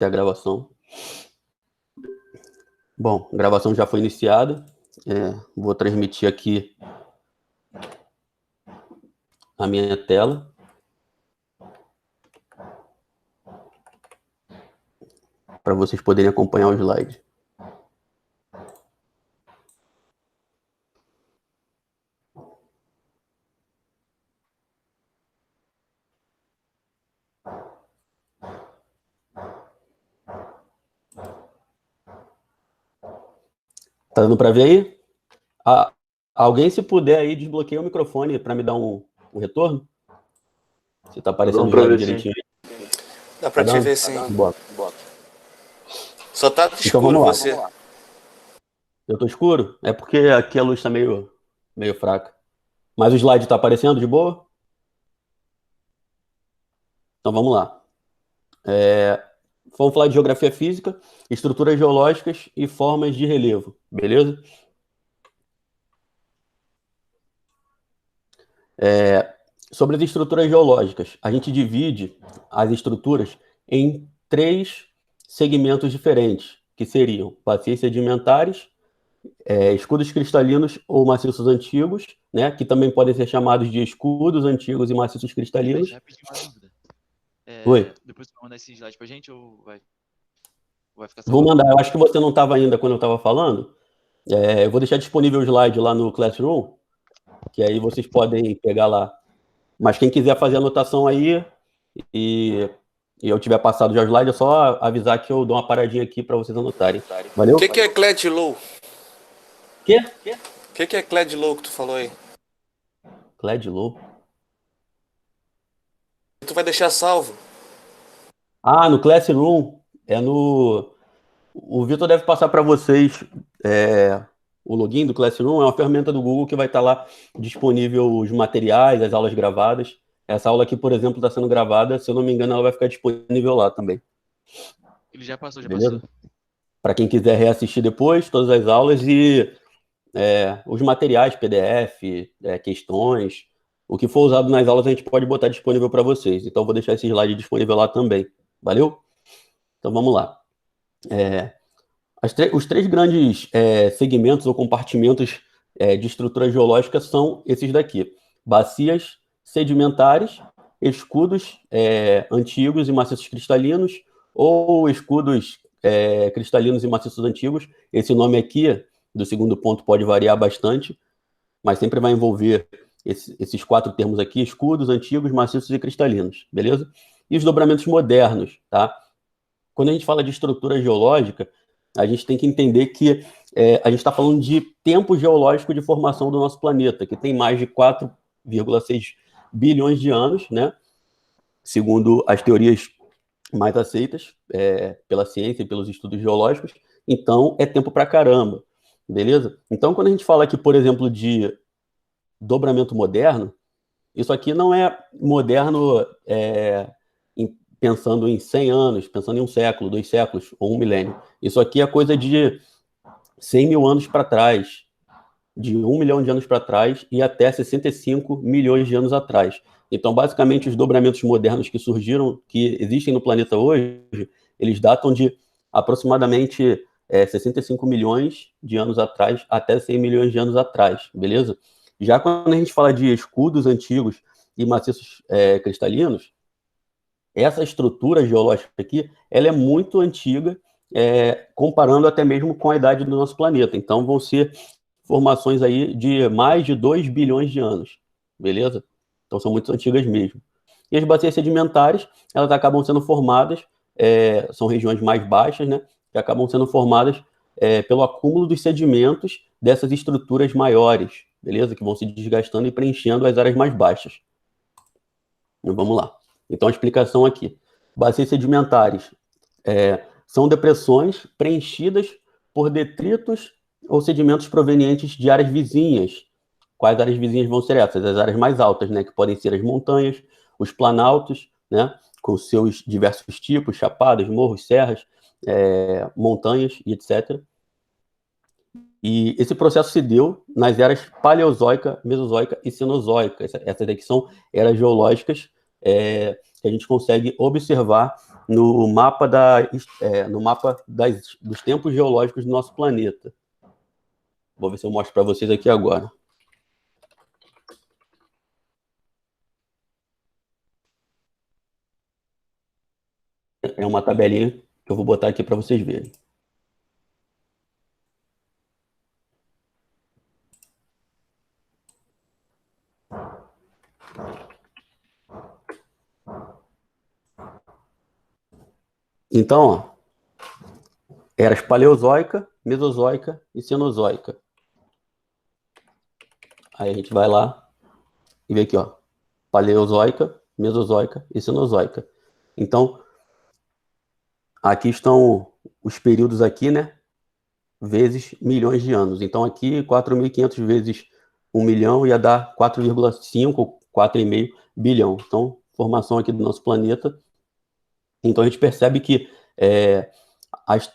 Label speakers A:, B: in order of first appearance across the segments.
A: a gravação. Bom, a gravação já foi iniciada. Vou transmitir aqui a minha tela. Para vocês poderem acompanhar o slide. Tá dando para ver aí? Alguém, se puder aí, desbloqueia o microfone para me dar um retorno. Se tá aparecendo o slide direitinho aí.
B: Dá para te ver, sim.
A: Bota.
B: Só tá escuro
A: então,
B: você.
A: Eu tô escuro? É porque aqui a luz tá meio fraca. Mas o slide tá aparecendo de boa? Então vamos lá. Vamos falar de geografia física, estruturas geológicas e formas de relevo, beleza? Sobre as estruturas geológicas, a gente divide as estruturas em 3 segmentos diferentes, que seriam bacias sedimentares, escudos cristalinos ou maciços antigos, né, que também podem ser chamados de escudos antigos e maciços cristalinos.
C: Já pedi uma dúvida.
A: Oi.
C: Depois você vai mandar esse slide pra gente ou vai ficar só...
A: Vou mandar, eu acho que você não estava ainda quando eu estava falando. Eu vou deixar disponível o slide lá no Classroom, que aí vocês podem pegar lá. Mas quem quiser fazer anotação aí e eu tiver passado já o slide, é só avisar que eu dou uma paradinha aqui para vocês anotarem. Valeu?
B: O que é Clad Low?
A: Quê?
B: O que é Clad Low que tu falou aí?
A: Clad Low?
B: Tu vai deixar salvo?
A: No Classroom. O Vitor deve passar para vocês o login do Classroom. É uma ferramenta do Google que vai estar lá disponível os materiais, as aulas gravadas. Essa aula aqui, por exemplo, está sendo gravada. Se eu não me engano, ela vai ficar disponível lá também.
C: Ele já passou,
A: Beleza? Para quem quiser reassistir depois, todas as aulas e os materiais, PDF, questões, o que for usado nas aulas a gente pode botar disponível para vocês. Então, vou deixar esse slide disponível lá também. Valeu? Então, vamos lá. Os 3 grandes segmentos ou compartimentos de estrutura geológica são esses daqui. Bacias sedimentares, escudos antigos e maciços cristalinos, ou escudos cristalinos e maciços antigos. Esse nome aqui, do segundo ponto, pode variar bastante, mas sempre vai envolver esses 4 termos aqui: escudos, antigos, maciços e cristalinos, beleza? E os dobramentos modernos, tá? Quando a gente fala de estrutura geológica, a gente tem que entender que a gente está falando de tempo geológico de formação do nosso planeta, que tem mais de 4,6 bilhões de anos, né? Segundo as teorias mais aceitas pela ciência e pelos estudos geológicos. Então, é tempo pra caramba, beleza? Então, quando a gente fala aqui, por exemplo, de dobramento moderno, isso aqui não é moderno pensando em 100 anos, pensando em 1 século, 2 séculos ou 1 milênio. Isso aqui é coisa de 100 mil anos para trás, de 1 milhão de anos para trás e até 65 milhões de anos atrás. Então, basicamente, os dobramentos modernos que surgiram, que existem no planeta hoje, eles datam de aproximadamente 65 milhões de anos atrás até 100 milhões de anos atrás, beleza? Já quando a gente fala de escudos antigos e maciços cristalinos, essa estrutura geológica aqui, ela é muito antiga, comparando até mesmo com a idade do nosso planeta. Então, vão ser formações aí de mais de 2 bilhões de anos, beleza? Então, são muito antigas mesmo. E as bacias sedimentares, elas acabam sendo formadas, são regiões mais baixas, né? Que acabam sendo formadas pelo acúmulo dos sedimentos dessas estruturas maiores, beleza? Que vão se desgastando e preenchendo as áreas mais baixas. Então, vamos lá. Então, a explicação aqui. Bacias sedimentares são depressões preenchidas por detritos ou sedimentos provenientes de áreas vizinhas. Quais áreas vizinhas vão ser essas? As áreas mais altas, né? Que podem ser as montanhas, os planaltos, né? Com seus diversos tipos, chapadas, morros, serras, montanhas e etc. E esse processo se deu nas eras paleozoica, mesozoica e cenozoica. Essas aqui são eras geológicas que a gente consegue observar no mapa, dos tempos geológicos do nosso planeta. Vou ver se eu mostro para vocês aqui agora. É uma tabelinha que eu vou botar aqui para vocês verem. Então, ó, eras paleozoica, mesozoica e cenozoica. Aí a gente vai lá e vê aqui, ó, paleozoica, mesozoica e cenozoica. Então, aqui estão os períodos aqui, né? Vezes milhões de anos. Então, aqui, 4.500 vezes 1 milhão ia dar 4,5, 4,5 bilhão. Então, formação aqui do nosso planeta. Então, a gente percebe que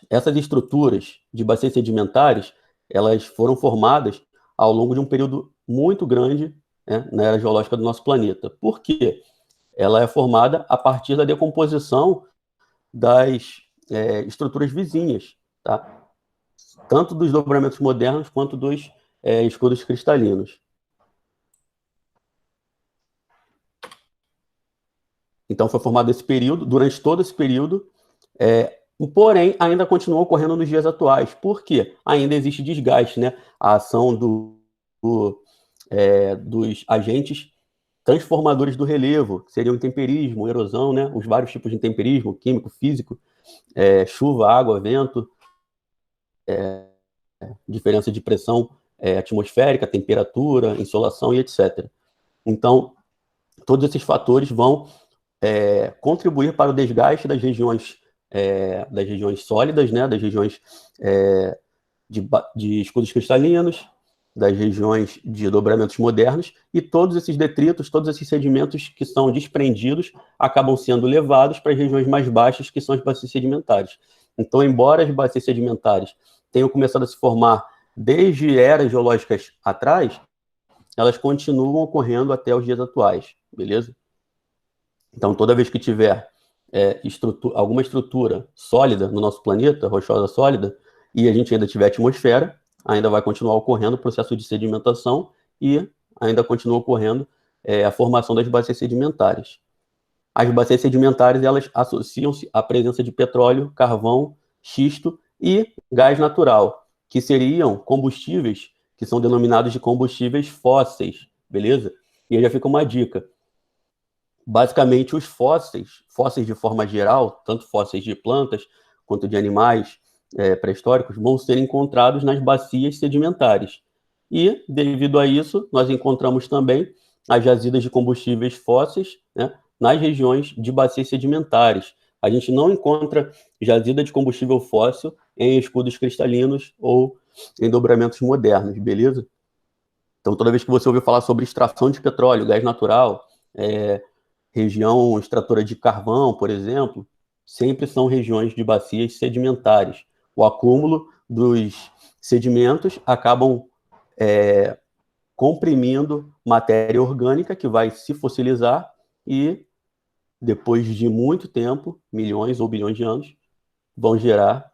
A: essas estruturas de bacias sedimentares, elas foram formadas ao longo de um período muito grande, né, na era geológica do nosso planeta. Por quê? Ela é formada a partir da decomposição das estruturas vizinhas, tá? Tanto dos dobramentos modernos quanto dos escudos cristalinos. Então, foi formado esse período, durante todo esse período, porém, ainda continua ocorrendo nos dias atuais. Por quê? Ainda existe desgaste, né? A ação dos agentes transformadores do relevo, que seriam intemperismo, erosão, né? Os vários tipos de intemperismo, químico, físico, chuva, água, vento, diferença de pressão atmosférica, temperatura, insolação e etc. Então, todos esses fatores vão contribuir para o desgaste das regiões sólidas, né, das regiões de escudos cristalinos, das regiões de dobramentos modernos, e todos esses detritos, todos esses sedimentos que são desprendidos, acabam sendo levados para as regiões mais baixas, que são as bacias sedimentares. Então, embora as bacias sedimentares tenham começado a se formar desde eras geológicas atrás, elas continuam ocorrendo até os dias atuais, beleza? Então, toda vez que tiver alguma estrutura sólida no nosso planeta, rochosa sólida, e a gente ainda tiver atmosfera, ainda vai continuar ocorrendo o processo de sedimentação e ainda continua ocorrendo a formação das bacias sedimentares. As bacias sedimentares, elas associam-se à presença de petróleo, carvão, xisto e gás natural, que seriam combustíveis que são denominados de combustíveis fósseis, beleza? E aí já fica uma dica. Basicamente, os fósseis de forma geral, tanto fósseis de plantas quanto de animais pré-históricos, vão ser encontrados nas bacias sedimentares. E, devido a isso, nós encontramos também as jazidas de combustíveis fósseis, né, nas regiões de bacias sedimentares. A gente não encontra jazida de combustível fóssil em escudos cristalinos ou em dobramentos modernos, beleza? Então, toda vez que você ouvir falar sobre extração de petróleo, gás natural, região extratora de carvão, por exemplo, sempre são regiões de bacias sedimentares. O acúmulo dos sedimentos acabam comprimindo matéria orgânica que vai se fossilizar e, depois de muito tempo, milhões ou bilhões de anos, vão gerar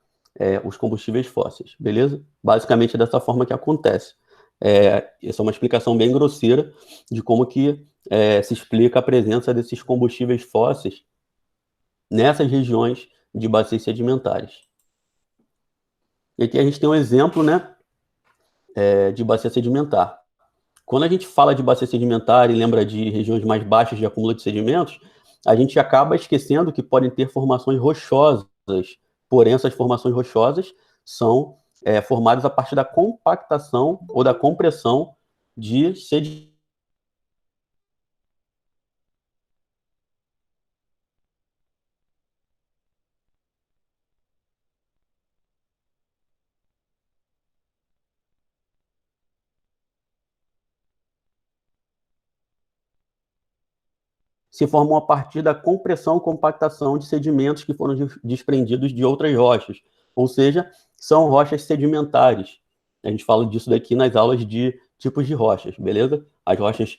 A: os combustíveis fósseis, beleza? Basicamente é dessa forma que acontece. Essa é uma explicação bem grosseira de como que se explica a presença desses combustíveis fósseis nessas regiões de bacias sedimentares. E aqui a gente tem um exemplo, né, de bacia sedimentar. Quando a gente fala de bacia sedimentar e lembra de regiões mais baixas de acúmulo de sedimentos, a gente acaba esquecendo que podem ter formações rochosas, porém essas formações rochosas são formadas a partir da compactação ou da compressão de sedimentos. Se formam a partir da compressão e compactação de sedimentos que foram desprendidos de outras rochas, ou seja, são rochas sedimentares. A gente fala disso daqui nas aulas de tipos de rochas, beleza? As rochas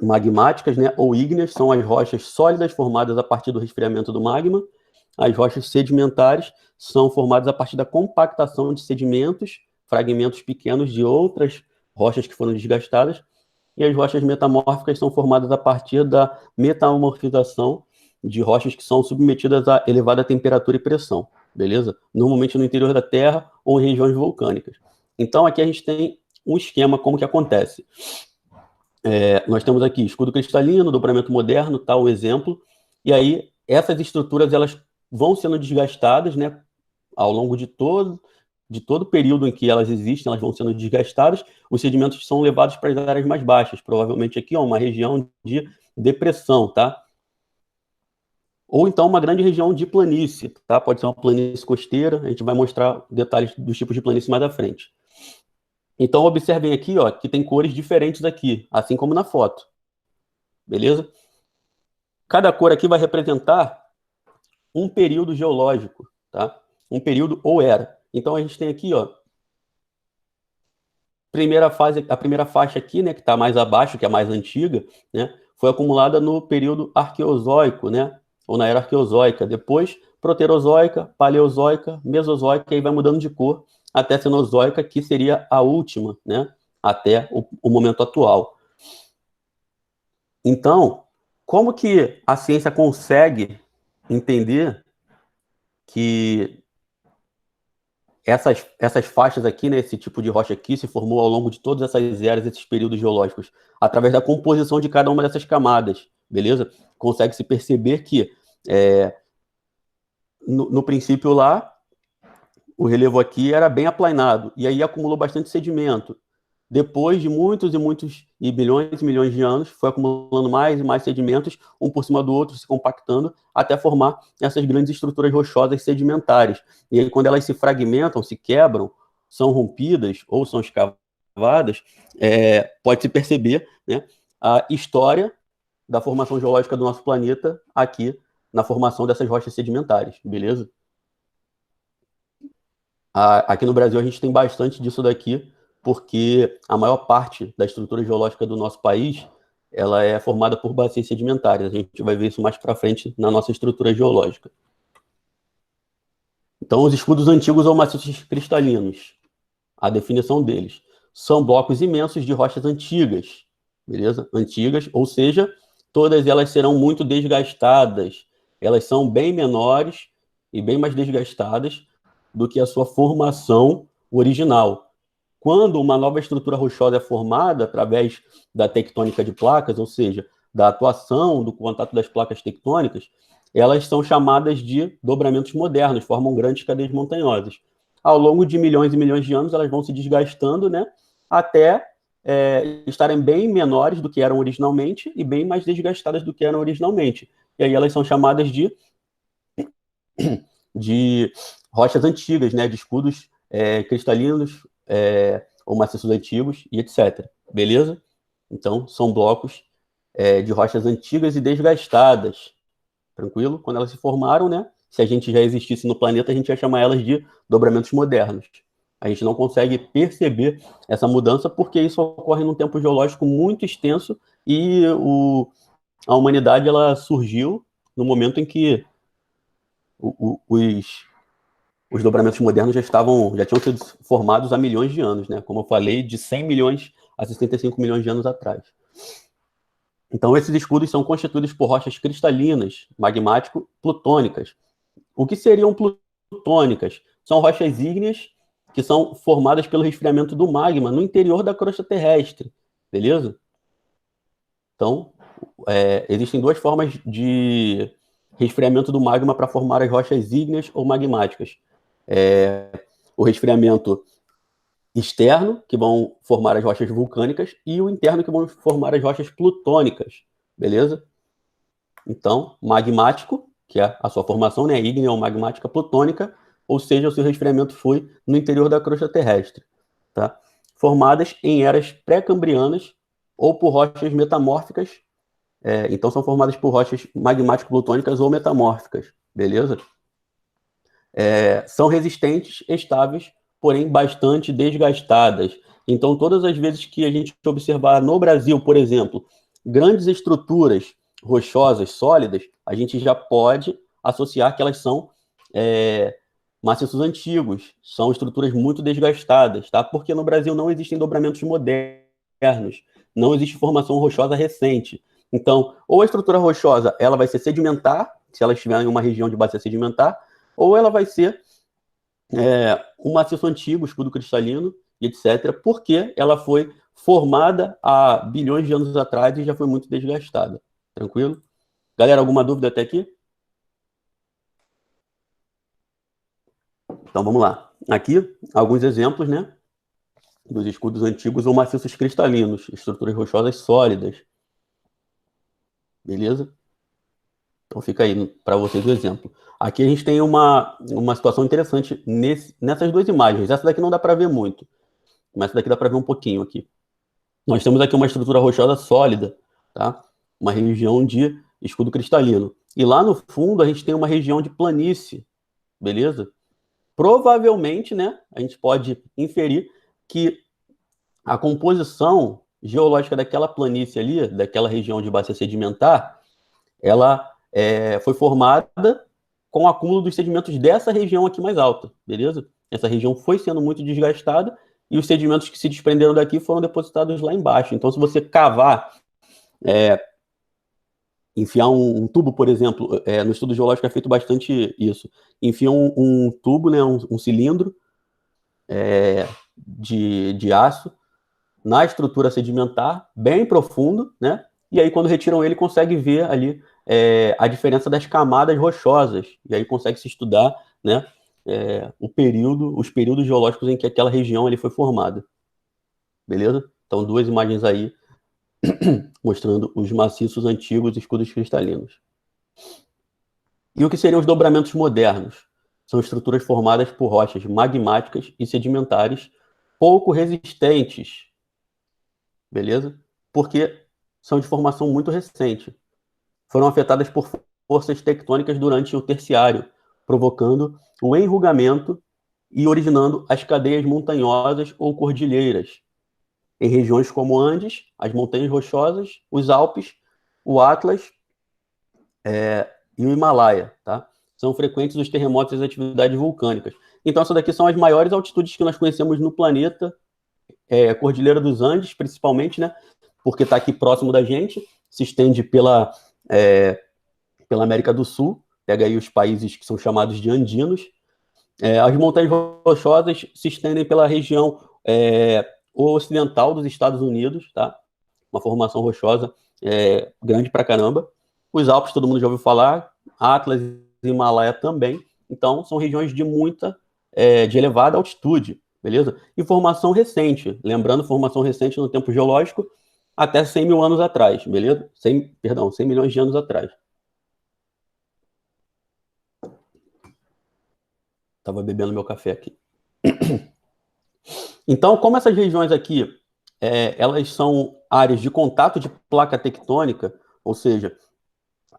A: magmáticas, né, ou ígneas, são as rochas sólidas formadas a partir do resfriamento do magma. As rochas sedimentares são formadas a partir da compactação de sedimentos, fragmentos pequenos de outras rochas que foram desgastadas. E as rochas metamórficas são formadas a partir da metamorfização de rochas que são submetidas a elevada temperatura e pressão, beleza? Normalmente no interior da Terra ou em regiões vulcânicas. Então aqui a gente tem um esquema como que acontece. Nós temos aqui escudo cristalino, dobramento moderno, tal, o exemplo. E aí essas estruturas elas vão sendo desgastadas, né, ao longo de todo o período em que elas existem, elas vão sendo desgastadas, os sedimentos são levados para as áreas mais baixas, provavelmente aqui, ó, uma região de depressão, tá? Ou então uma grande região de planície, tá? Pode ser uma planície costeira, a gente vai mostrar detalhes dos tipos de planície mais à frente. Então, observem aqui, ó, que tem cores diferentes aqui, assim como na foto, beleza? Cada cor aqui vai representar um período geológico, tá? Um período ou era. Então, a gente tem aqui, ó, a primeira faixa aqui, né, que está mais abaixo, que é a mais antiga, né, foi acumulada no período arqueozoico, né, ou na era arqueozoica. Depois, proterozoica, paleozoica, mesozoica, e aí vai mudando de cor até cenozoica, que seria a última, né, até o momento atual. Então, como que a ciência consegue entender que essas faixas aqui, né, esse tipo de rocha aqui, se formou ao longo de todas essas eras, esses períodos geológicos, através da composição de cada uma dessas camadas, beleza? Consegue-se perceber que, no princípio lá, o relevo aqui era bem aplainado, e aí acumulou bastante sedimento. Depois de muitos e muitos e bilhões e milhões de anos, foi acumulando mais e mais sedimentos, um por cima do outro, se compactando, até formar essas grandes estruturas rochosas sedimentares. E aí, quando elas se fragmentam, se quebram, são rompidas ou são escavadas, pode-se perceber, né, a história da formação geológica do nosso planeta aqui, na formação dessas rochas sedimentares, beleza? Aqui no Brasil a gente tem bastante disso daqui, porque a maior parte da estrutura geológica do nosso país, ela é formada por bacias sedimentares. A gente vai ver isso mais para frente na nossa estrutura geológica. Então, os escudos antigos ou maciços cristalinos, a definição deles, são blocos imensos de rochas antigas, beleza? Antigas, ou seja, todas elas serão muito desgastadas. Elas são bem menores e bem mais desgastadas do que a sua formação original. Quando uma nova estrutura rochosa é formada através da tectônica de placas, ou seja, da atuação do contato das placas tectônicas, elas são chamadas de dobramentos modernos, formam grandes cadeias montanhosas. Ao longo de milhões e milhões de anos, elas vão se desgastando, né, até estarem bem menores do que eram originalmente e bem mais desgastadas do que eram originalmente. E aí elas são chamadas de rochas antigas, né, de escudos cristalinos, ou maciços antigos, e etc. Beleza? Então, são blocos de rochas antigas e desgastadas. Tranquilo? Quando elas se formaram, né? Se a gente já existisse no planeta, a gente ia chamar elas de dobramentos modernos. A gente não consegue perceber essa mudança porque isso ocorre num tempo geológico muito extenso e a humanidade ela surgiu no momento em que os dobramentos modernos já tinham sido formados há milhões de anos, né? Como eu falei, de 100 milhões a 65 milhões de anos atrás. Então, esses escudos são constituídos por rochas cristalinas, magmático-plutônicas. O que seriam plutônicas? São rochas ígneas que são formadas pelo resfriamento do magma no interior da crosta terrestre, beleza? Então, existem duas formas de resfriamento do magma para formar as rochas ígneas ou magmáticas. O resfriamento externo, que vão formar as rochas vulcânicas, e o interno, que vão formar as rochas plutônicas, beleza? Então, magmático, que é a sua formação, né, ígnea ou magmática plutônica, ou seja, o seu resfriamento foi no interior da crosta terrestre, tá? Formadas em eras pré-cambrianas ou por rochas metamórficas, então são formadas por rochas magmático-plutônicas ou metamórficas, beleza? São resistentes, estáveis, porém bastante desgastadas. Então, todas as vezes que a gente observar no Brasil, por exemplo, grandes estruturas rochosas, sólidas, a gente já pode associar que elas são maciços antigos, são estruturas muito desgastadas, tá? Porque no Brasil não existem dobramentos modernos, não existe formação rochosa recente. Então, ou a estrutura rochosa ela vai ser sedimentar, se ela estiver em uma região de bacia sedimentar, ou ela vai ser um maciço antigo, escudo cristalino, etc., porque ela foi formada há bilhões de anos atrás e já foi muito desgastada. Tranquilo? Galera, alguma dúvida até aqui? Então, vamos lá. Aqui, alguns exemplos, né, dos escudos antigos ou maciços cristalinos, estruturas rochosas sólidas. Beleza? Então, fica aí para vocês o exemplo. Aqui a gente tem uma situação interessante nessas duas imagens. Essa daqui não dá para ver muito, mas essa daqui dá para ver um pouquinho aqui. Nós temos aqui uma estrutura rochosa sólida, tá? Uma região de escudo cristalino. E lá no fundo a gente tem uma região de planície, beleza? Provavelmente, né, a gente pode inferir que a composição geológica daquela planície ali, daquela região de bacia sedimentar, ela foi formada com o acúmulo dos sedimentos dessa região aqui mais alta, beleza? Essa região foi sendo muito desgastada e os sedimentos que se desprenderam daqui foram depositados lá embaixo. Então, se você cavar, enfiar um tubo, por exemplo, no estudo geológico é feito bastante isso. Enfia um tubo, né, um cilindro de aço na estrutura sedimentar, bem profundo, né? E aí, quando retiram ele, consegue ver ali a diferença das camadas rochosas. E aí consegue se estudar, né, os períodos geológicos em que aquela região ali foi formada. Beleza? Então, duas imagens aí mostrando os maciços antigos escudos cristalinos. E o que seriam os dobramentos modernos? São estruturas formadas por rochas magmáticas e sedimentares pouco resistentes. Beleza? Porque são de formação muito recente. Foram afetadas por forças tectônicas durante o terciário, provocando o enrugamento e originando as cadeias montanhosas ou cordilheiras. Em regiões como Andes, as montanhas rochosas, os Alpes, o Atlas e o Himalaia, tá? São frequentes os terremotos e as atividades vulcânicas. Então, essas daqui são as maiores altitudes que nós conhecemos no planeta, Cordilheira dos Andes, principalmente, né? Porque está aqui próximo da gente, se estende pela América do Sul, pega aí os países que são chamados de andinos. As montanhas rochosas se estendem pela região ocidental dos Estados Unidos, tá? Uma formação rochosa grande pra caramba. Os Alpes, todo mundo já ouviu falar, Atlas e Himalaia também. Então, são regiões de de elevada altitude, beleza? E formação recente, lembrando, formação recente no tempo geológico, até 100 mil anos atrás, beleza? 100 milhões de anos atrás. Estava bebendo meu café aqui. Então, como essas regiões aqui, elas são áreas de contato de placa tectônica, ou seja,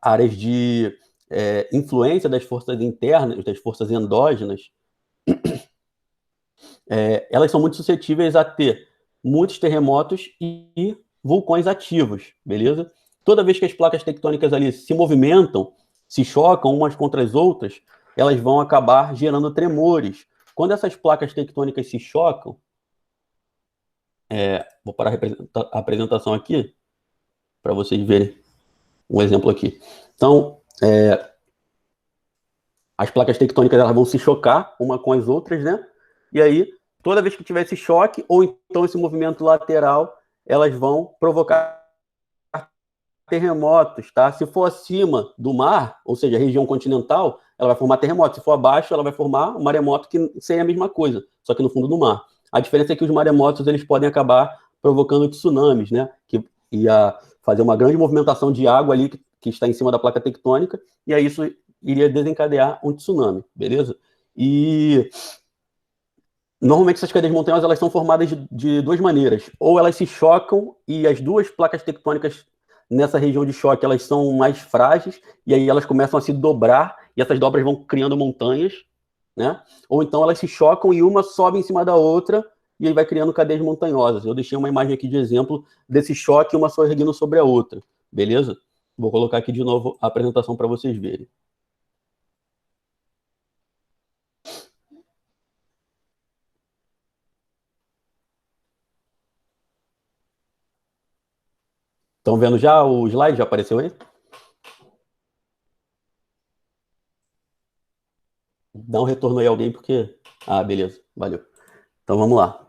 A: áreas de influência das forças internas, das forças endógenas, elas são muito suscetíveis a ter muitos terremotos e vulcões ativos, beleza? Toda vez que as placas tectônicas ali se movimentam, se chocam umas contra as outras, elas vão acabar gerando tremores. Quando essas placas tectônicas se chocam, vou parar a apresentação aqui para vocês verem um exemplo aqui. Então, as placas tectônicas elas vão se chocar uma com as outras, né? E aí, toda vez que tiver esse choque, ou então esse movimento lateral, elas vão provocar terremotos, tá? Se for acima do mar, ou seja, região continental, ela vai formar terremoto. Se for abaixo, ela vai formar um maremoto que seria a mesma coisa, só que no fundo do mar. A diferença é que os maremotos eles podem acabar provocando tsunamis, né? Que ia fazer uma grande movimentação de água ali que está em cima da placa tectônica, e aí isso iria desencadear um tsunami, beleza? E normalmente essas cadeias montanhosas elas são formadas de duas maneiras. Ou elas se chocam e as duas placas tectônicas nessa região de choque elas são mais frágeis e aí elas começam a se dobrar e essas dobras vão criando montanhas, né? Ou então elas se chocam e uma sobe em cima da outra e aí vai criando cadeias montanhosas. Eu deixei uma imagem aqui de exemplo desse choque, uma só erguendo sobre a outra, beleza? Vou colocar aqui de novo a apresentação para vocês verem. Estão vendo já o slide? Já apareceu aí? Dá um retorno aí alguém, porque... Ah, beleza, valeu. Então vamos lá.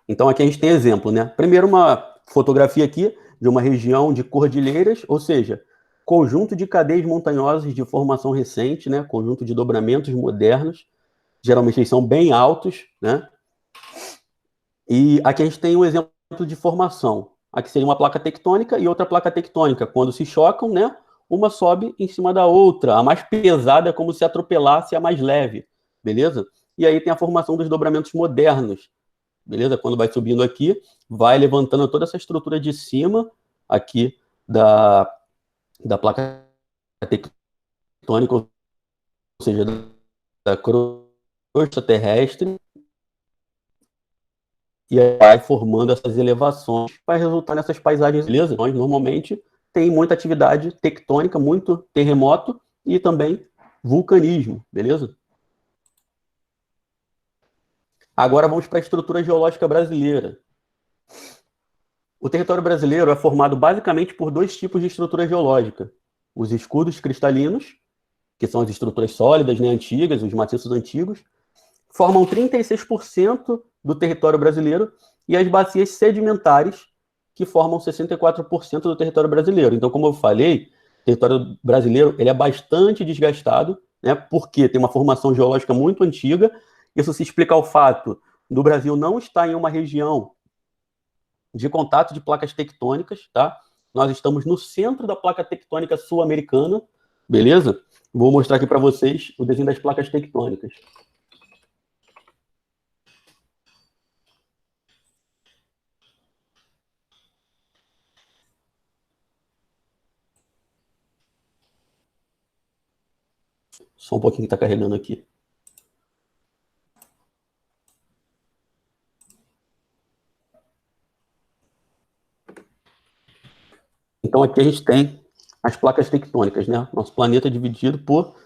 A: Então aqui a gente tem exemplo, né? Primeiro uma fotografia aqui de uma região de cordilheiras, ou seja, conjunto de cadeias montanhosas de formação recente, né? Conjunto de dobramentos modernos, geralmente eles são bem altos, né? E aqui a gente tem um exemplo de formação. Aqui seria uma placa tectônica e outra placa tectônica. Quando se chocam, né? Uma sobe em cima da outra. A mais pesada é como se atropelasse a mais leve, beleza? E aí tem a formação dos dobramentos modernos, beleza? Quando vai subindo aqui, vai levantando toda essa estrutura de cima aqui da placa tectônica, ou seja, da crosta terrestre, e aí vai formando essas elevações para resultar nessas paisagens, beleza? Nós normalmente tem muita atividade tectônica, muito terremoto e também vulcanismo, beleza? Agora vamos para a estrutura geológica brasileira. O território brasileiro é formado basicamente por dois tipos de estrutura geológica. Os escudos cristalinos, que são as estruturas sólidas, né, antigas, os maciços antigos, formam 36% do território brasileiro, e as bacias sedimentares, que formam 64% do território brasileiro. Então, como eu falei, o território brasileiro ele é bastante desgastado, né, porque tem uma formação geológica muito antiga. Isso se explica ao fato do Brasil não estar em uma região de contato de placas tectônicas, tá? Nós estamos no centro da placa tectônica sul-americana, beleza? Vou mostrar aqui para vocês o desenho das placas tectônicas. Só um pouquinho que está carregando aqui. Então aqui a gente tem as placas tectônicas, né? Nosso planeta é dividido por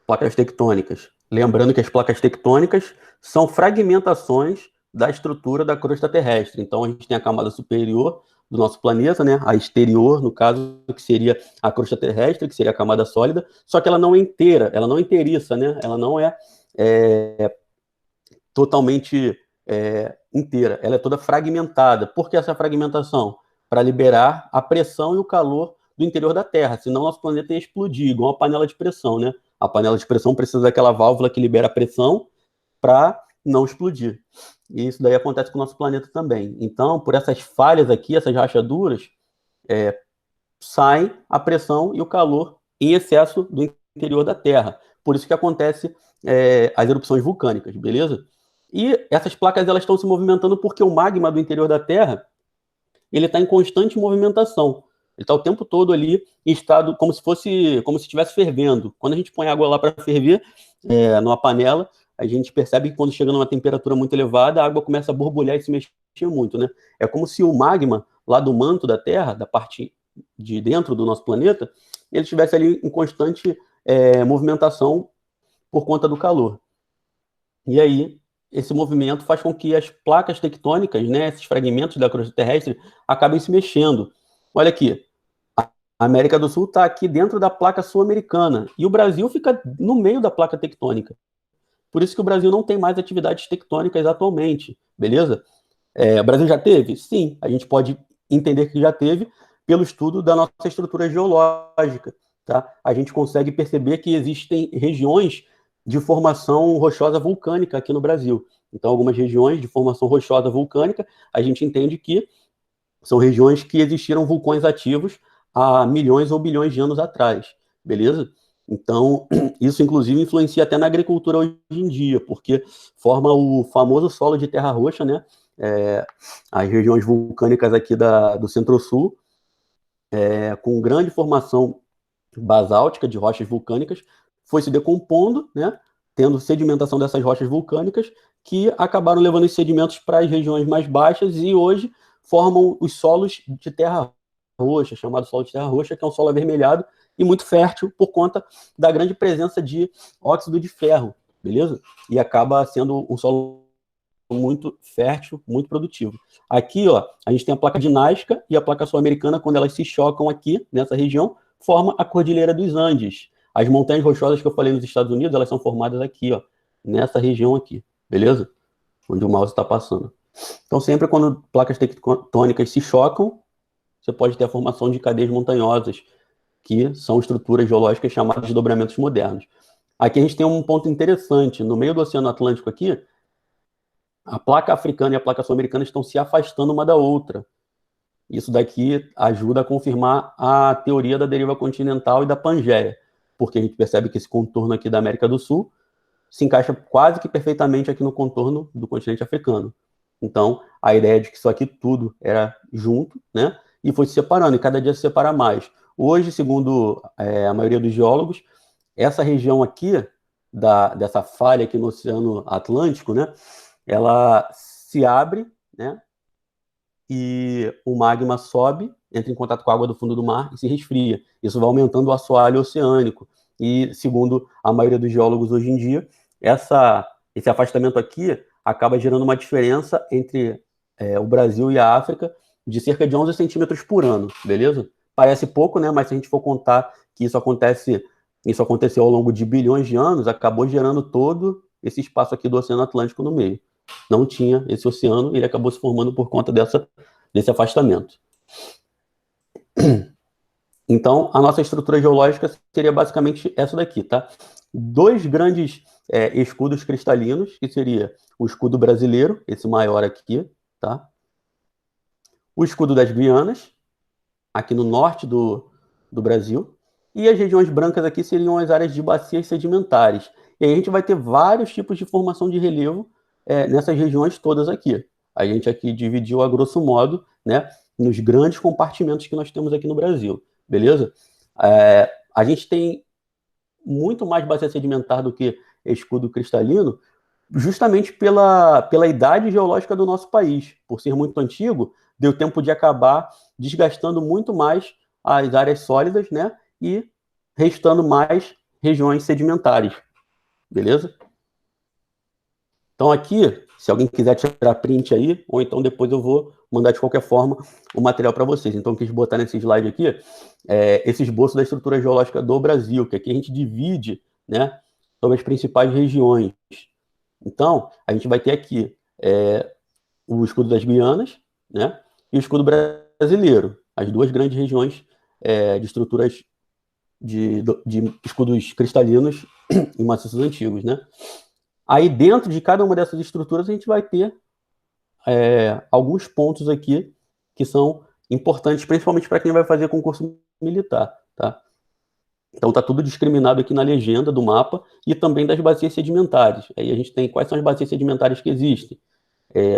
A: placas tectônicas. Lembrando que as placas tectônicas são fragmentações da estrutura da crosta terrestre. Então a gente tem a camada superior do nosso planeta, né? A exterior, no caso, que seria a crosta terrestre, que seria a camada sólida, só que ela não é inteira, ela não é inteiriça, né? Ela não é, totalmente inteira, ela é toda fragmentada. Por que essa fragmentação? Para liberar a pressão e o calor do interior da Terra, senão nosso planeta ia explodir, igual uma panela de pressão, né? A panela de pressão precisa daquela válvula que libera a pressão para não explodir. E isso daí acontece com o nosso planeta também. Então, por essas falhas aqui, essas rachaduras, sai a pressão e o calor em excesso do interior da Terra. Por isso que acontece as erupções vulcânicas, beleza? E essas placas elas estão se movimentando porque o magma do interior da Terra ele está em constante movimentação. Ele está o tempo todo ali em estado como se estivesse fervendo. Quando a gente põe água lá para ferver numa panela, a gente percebe que quando chega numa temperatura muito elevada, a água começa a borbulhar e se mexer muito, né? É como se o magma lá do manto da Terra, da parte de dentro do nosso planeta, ele estivesse ali em constante movimentação por conta do calor. E aí, esse movimento faz com que as placas tectônicas, né, esses fragmentos da crosta terrestre, acabem se mexendo. Olha aqui, a América do Sul está aqui dentro da placa sul-americana, e o Brasil fica no meio da placa tectônica. Por isso que o Brasil não tem mais atividades tectônicas atualmente, beleza? O Brasil já teve? Sim, a gente pode entender que já teve pelo estudo da nossa estrutura geológica, tá? A gente consegue perceber que existem regiões de formação rochosa vulcânica aqui no Brasil. Então, algumas regiões de formação rochosa vulcânica, a gente entende que são regiões que existiram vulcões ativos há milhões ou bilhões de anos atrás, beleza? Então, isso inclusive influencia até na agricultura hoje em dia, porque forma o famoso solo de terra roxa, né? As regiões vulcânicas aqui do Centro-Sul, com grande formação basáltica de rochas vulcânicas, foi se decompondo, né? tendo sedimentação dessas rochas vulcânicas que acabaram levando os sedimentos para as regiões mais baixas e hoje formam os solos de terra roxa, chamado solo de terra roxa, que é um solo avermelhado e muito fértil por conta da grande presença de óxido de ferro, beleza? E acaba sendo um solo muito fértil, muito produtivo. Aqui, ó, a gente tem a placa de Nazca e a placa sul-americana, quando elas se chocam aqui, nessa região, forma a Cordilheira dos Andes. As montanhas rochosas que eu falei nos Estados Unidos, elas são formadas aqui, ó, nessa região aqui, beleza? Onde o mouse está passando. Então, sempre quando placas tectônicas se chocam, você pode ter a formação de cadeias montanhosas, que são estruturas geológicas chamadas de dobramentos modernos. Aqui a gente tem um ponto interessante. No meio do Oceano Atlântico aqui, a placa africana e a placa sul-americana estão se afastando uma da outra. Isso daqui ajuda a confirmar a teoria da deriva continental e da Pangeia, porque a gente percebe que esse contorno aqui da América do Sul se encaixa quase que perfeitamente aqui no contorno do continente africano. Então, a ideia de que isso aqui tudo era junto, né, e foi se separando, e cada dia se separa mais. Hoje, segundo a maioria dos geólogos, essa região aqui, dessa falha aqui no Oceano Atlântico, né, ela se abre, né, e o magma sobe, entra em contato com a água do fundo do mar e se resfria. Isso vai aumentando o assoalho oceânico. E, segundo a maioria dos geólogos hoje em dia, esse afastamento aqui acaba gerando uma diferença entre o Brasil e a África de cerca de 11 centímetros por ano, beleza? Parece pouco, né? Mas se a gente for contar que isso aconteceu ao longo de bilhões de anos, acabou gerando todo esse espaço aqui do Oceano Atlântico no meio. Não tinha esse oceano, ele acabou se formando por conta desse afastamento. Então, a nossa estrutura geológica seria basicamente essa daqui, tá? Dois grandes escudos cristalinos, que seria o escudo brasileiro, esse maior aqui, tá? O escudo das Guianas, aqui no norte do Brasil, e as regiões brancas aqui seriam as áreas de bacias sedimentares. E aí a gente vai ter vários tipos de formação de relevo nessas regiões todas aqui. A gente aqui dividiu, a grosso modo, né, nos grandes compartimentos que nós temos aqui no Brasil, beleza? A gente tem muito mais bacia sedimentar do que escudo cristalino, justamente pela idade geológica do nosso país. Por ser muito antigo, deu tempo de acabar desgastando muito mais as áreas sólidas, né, e restando mais regiões sedimentares, beleza? Então aqui, se alguém quiser tirar print aí, ou então depois eu vou mandar de qualquer forma o material para vocês. Então eu quis botar nesse slide aqui esse esboço da estrutura geológica do Brasil, que aqui a gente divide, né, sobre as principais regiões. Então, a gente vai ter aqui o escudo das Guianas, né, e o escudo brasileiro, as duas grandes regiões de estruturas de escudos cristalinos e maciços antigos, né? Aí, dentro de cada uma dessas estruturas, a gente vai ter alguns pontos aqui que são importantes, principalmente para quem vai fazer concurso militar, tá? Então, está tudo discriminado aqui na legenda do mapa e também das bacias sedimentares. Aí a gente tem quais são as bacias sedimentares que existem.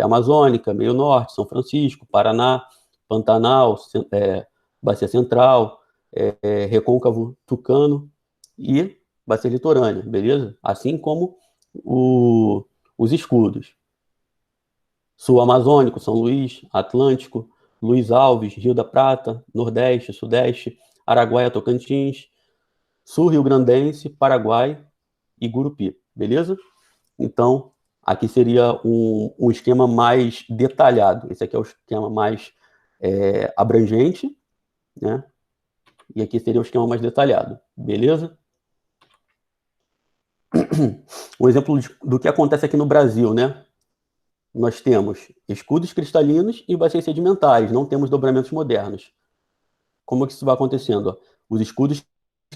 A: Amazônica, Meio Norte, São Francisco, Paraná, Pantanal, Bacia Central, Recôncavo Tucano e Bacia Litorânea, beleza? Assim como os escudos. Sul Amazônico, São Luís, Atlântico, Luiz Alves, Rio da Prata, Nordeste, Sudeste, Araguaia, Tocantins, Sul Rio Grandense, Paraguai e Gurupi, beleza? Então, aqui seria um esquema mais detalhado. Esse aqui é o esquema mais abrangente, né? E aqui seria o esquema mais detalhado, beleza? Um exemplo do que acontece aqui no Brasil, né? Nós temos escudos cristalinos e bacias sedimentares, não temos dobramentos modernos. Como é que isso vai acontecendo? Os escudos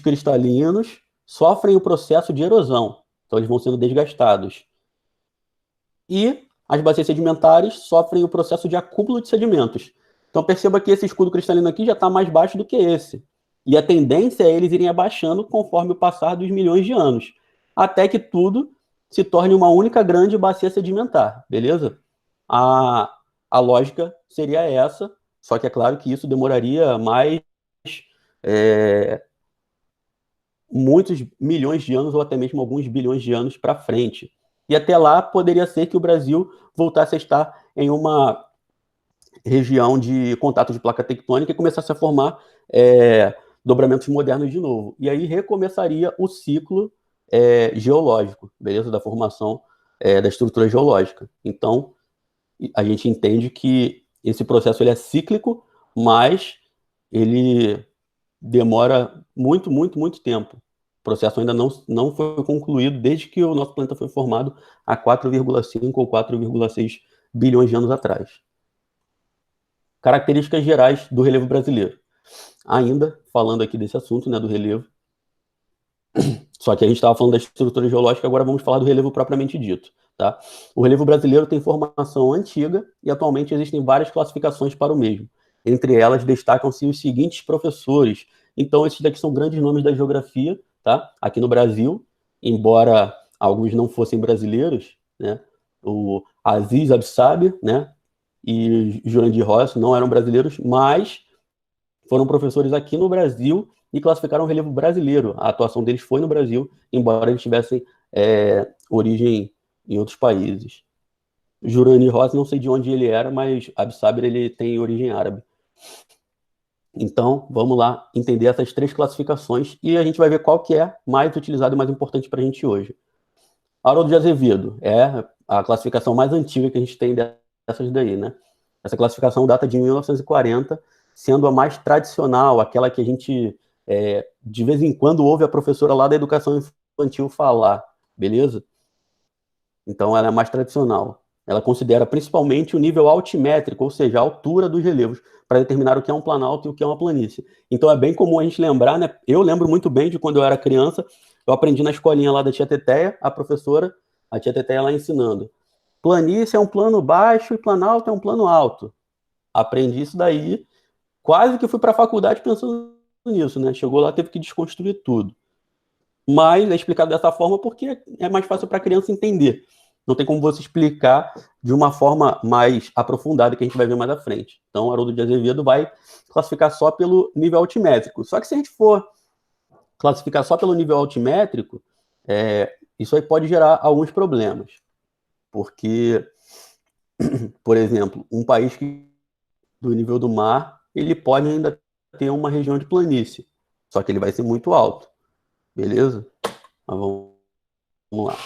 A: cristalinos sofrem o processo de erosão, então eles vão sendo desgastados. E as bacias sedimentares sofrem o processo de acúmulo de sedimentos. Então perceba que esse escudo cristalino aqui já está mais baixo do que esse. E a tendência é eles irem abaixando conforme o passar dos milhões de anos, até que tudo se torne uma única grande bacia sedimentar, beleza? A lógica seria essa, só que é claro que isso demoraria mais muitos milhões de anos ou até mesmo alguns bilhões de anos para frente. E até lá poderia ser que o Brasil voltasse a estar em uma região de contato de placa tectônica e começasse a formar dobramentos modernos de novo. E aí recomeçaria o ciclo geológico, beleza? Da formação da estrutura geológica. Então, a gente entende que esse processo ele é cíclico, mas ele demora muito, muito, muito tempo. O processo ainda não foi concluído desde que o nosso planeta foi formado há 4,5 ou 4,6 bilhões de anos atrás. Características gerais do relevo brasileiro. Ainda falando aqui desse assunto, né, do relevo, só que a gente estava falando da estrutura geológica, agora vamos falar do relevo propriamente dito. Tá? O relevo brasileiro tem formação antiga e atualmente existem várias classificações para o mesmo. Entre elas destacam-se os seguintes professores. Então, esses daqui são grandes nomes da geografia, tá? Aqui no Brasil, embora alguns não fossem brasileiros, né? O Aziz Absabi, né? E Jurandir Rossi não eram brasileiros, mas foram professores aqui no Brasil e classificaram o relevo brasileiro. A atuação deles foi no Brasil, embora eles tivessem origem em outros países. Jurandir Rossi, não sei de onde ele era, mas Absaber ele tem origem árabe. Então, vamos lá entender essas três classificações e a gente vai ver qual que é mais utilizada e mais importante para a gente hoje. Haroldo de Azevedo é a classificação mais antiga que a gente tem dessas daí, né? Essa classificação data de 1940, sendo a mais tradicional, aquela que a gente, de vez em quando, ouve a professora lá da educação infantil falar, beleza? Então, ela é mais tradicional. Ela considera principalmente o nível altimétrico, ou seja, a altura dos relevos, para determinar o que é um planalto e o que é uma planície. Então, é bem comum a gente lembrar, né? Eu lembro muito bem de quando eu era criança, eu aprendi na escolinha lá da tia Teteia, a professora, a tia Teteia lá ensinando. Planície é um plano baixo e planalto é um plano alto. Aprendi isso daí, quase que fui para a faculdade pensando nisso, né? Chegou lá, teve que desconstruir tudo. Mas é explicado dessa forma porque é mais fácil para a criança entender. Não tem como você explicar de uma forma mais aprofundada que a gente vai ver mais à frente. Então, Haroldo de Azevedo vai classificar só pelo nível altimétrico. Só que se a gente for classificar só pelo nível altimétrico, isso aí pode gerar alguns problemas. Porque, por exemplo, um país que do nível do mar, ele pode ainda ter uma região de planície. Só que ele vai ser muito alto. Beleza? Mas vamos lá.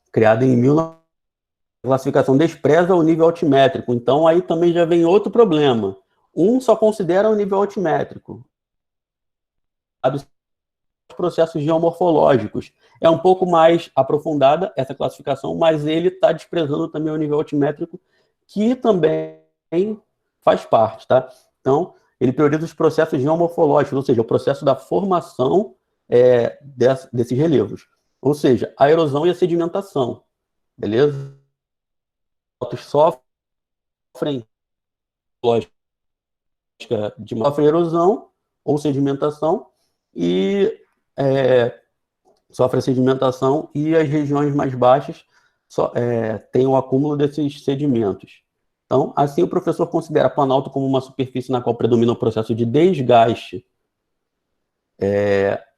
A: Criada em 1900, a classificação despreza o nível altimétrico. Então, aí também já vem outro problema. Um só considera o nível altimétrico. Os processos geomorfológicos. É um pouco mais aprofundada essa classificação, mas ele está desprezando também o nível altimétrico, que também faz parte, tá? Então, ele prioriza os processos geomorfológicos, ou seja, o processo da formação desses relevos. Ou seja, a erosão e a sedimentação. Beleza? Os sofrem lógica de sofrem erosão ou sedimentação e sofrem sedimentação e as regiões mais baixas têm o acúmulo desses sedimentos. Então, assim, o professor considera planalto como uma superfície na qual predomina o processo de desgaste,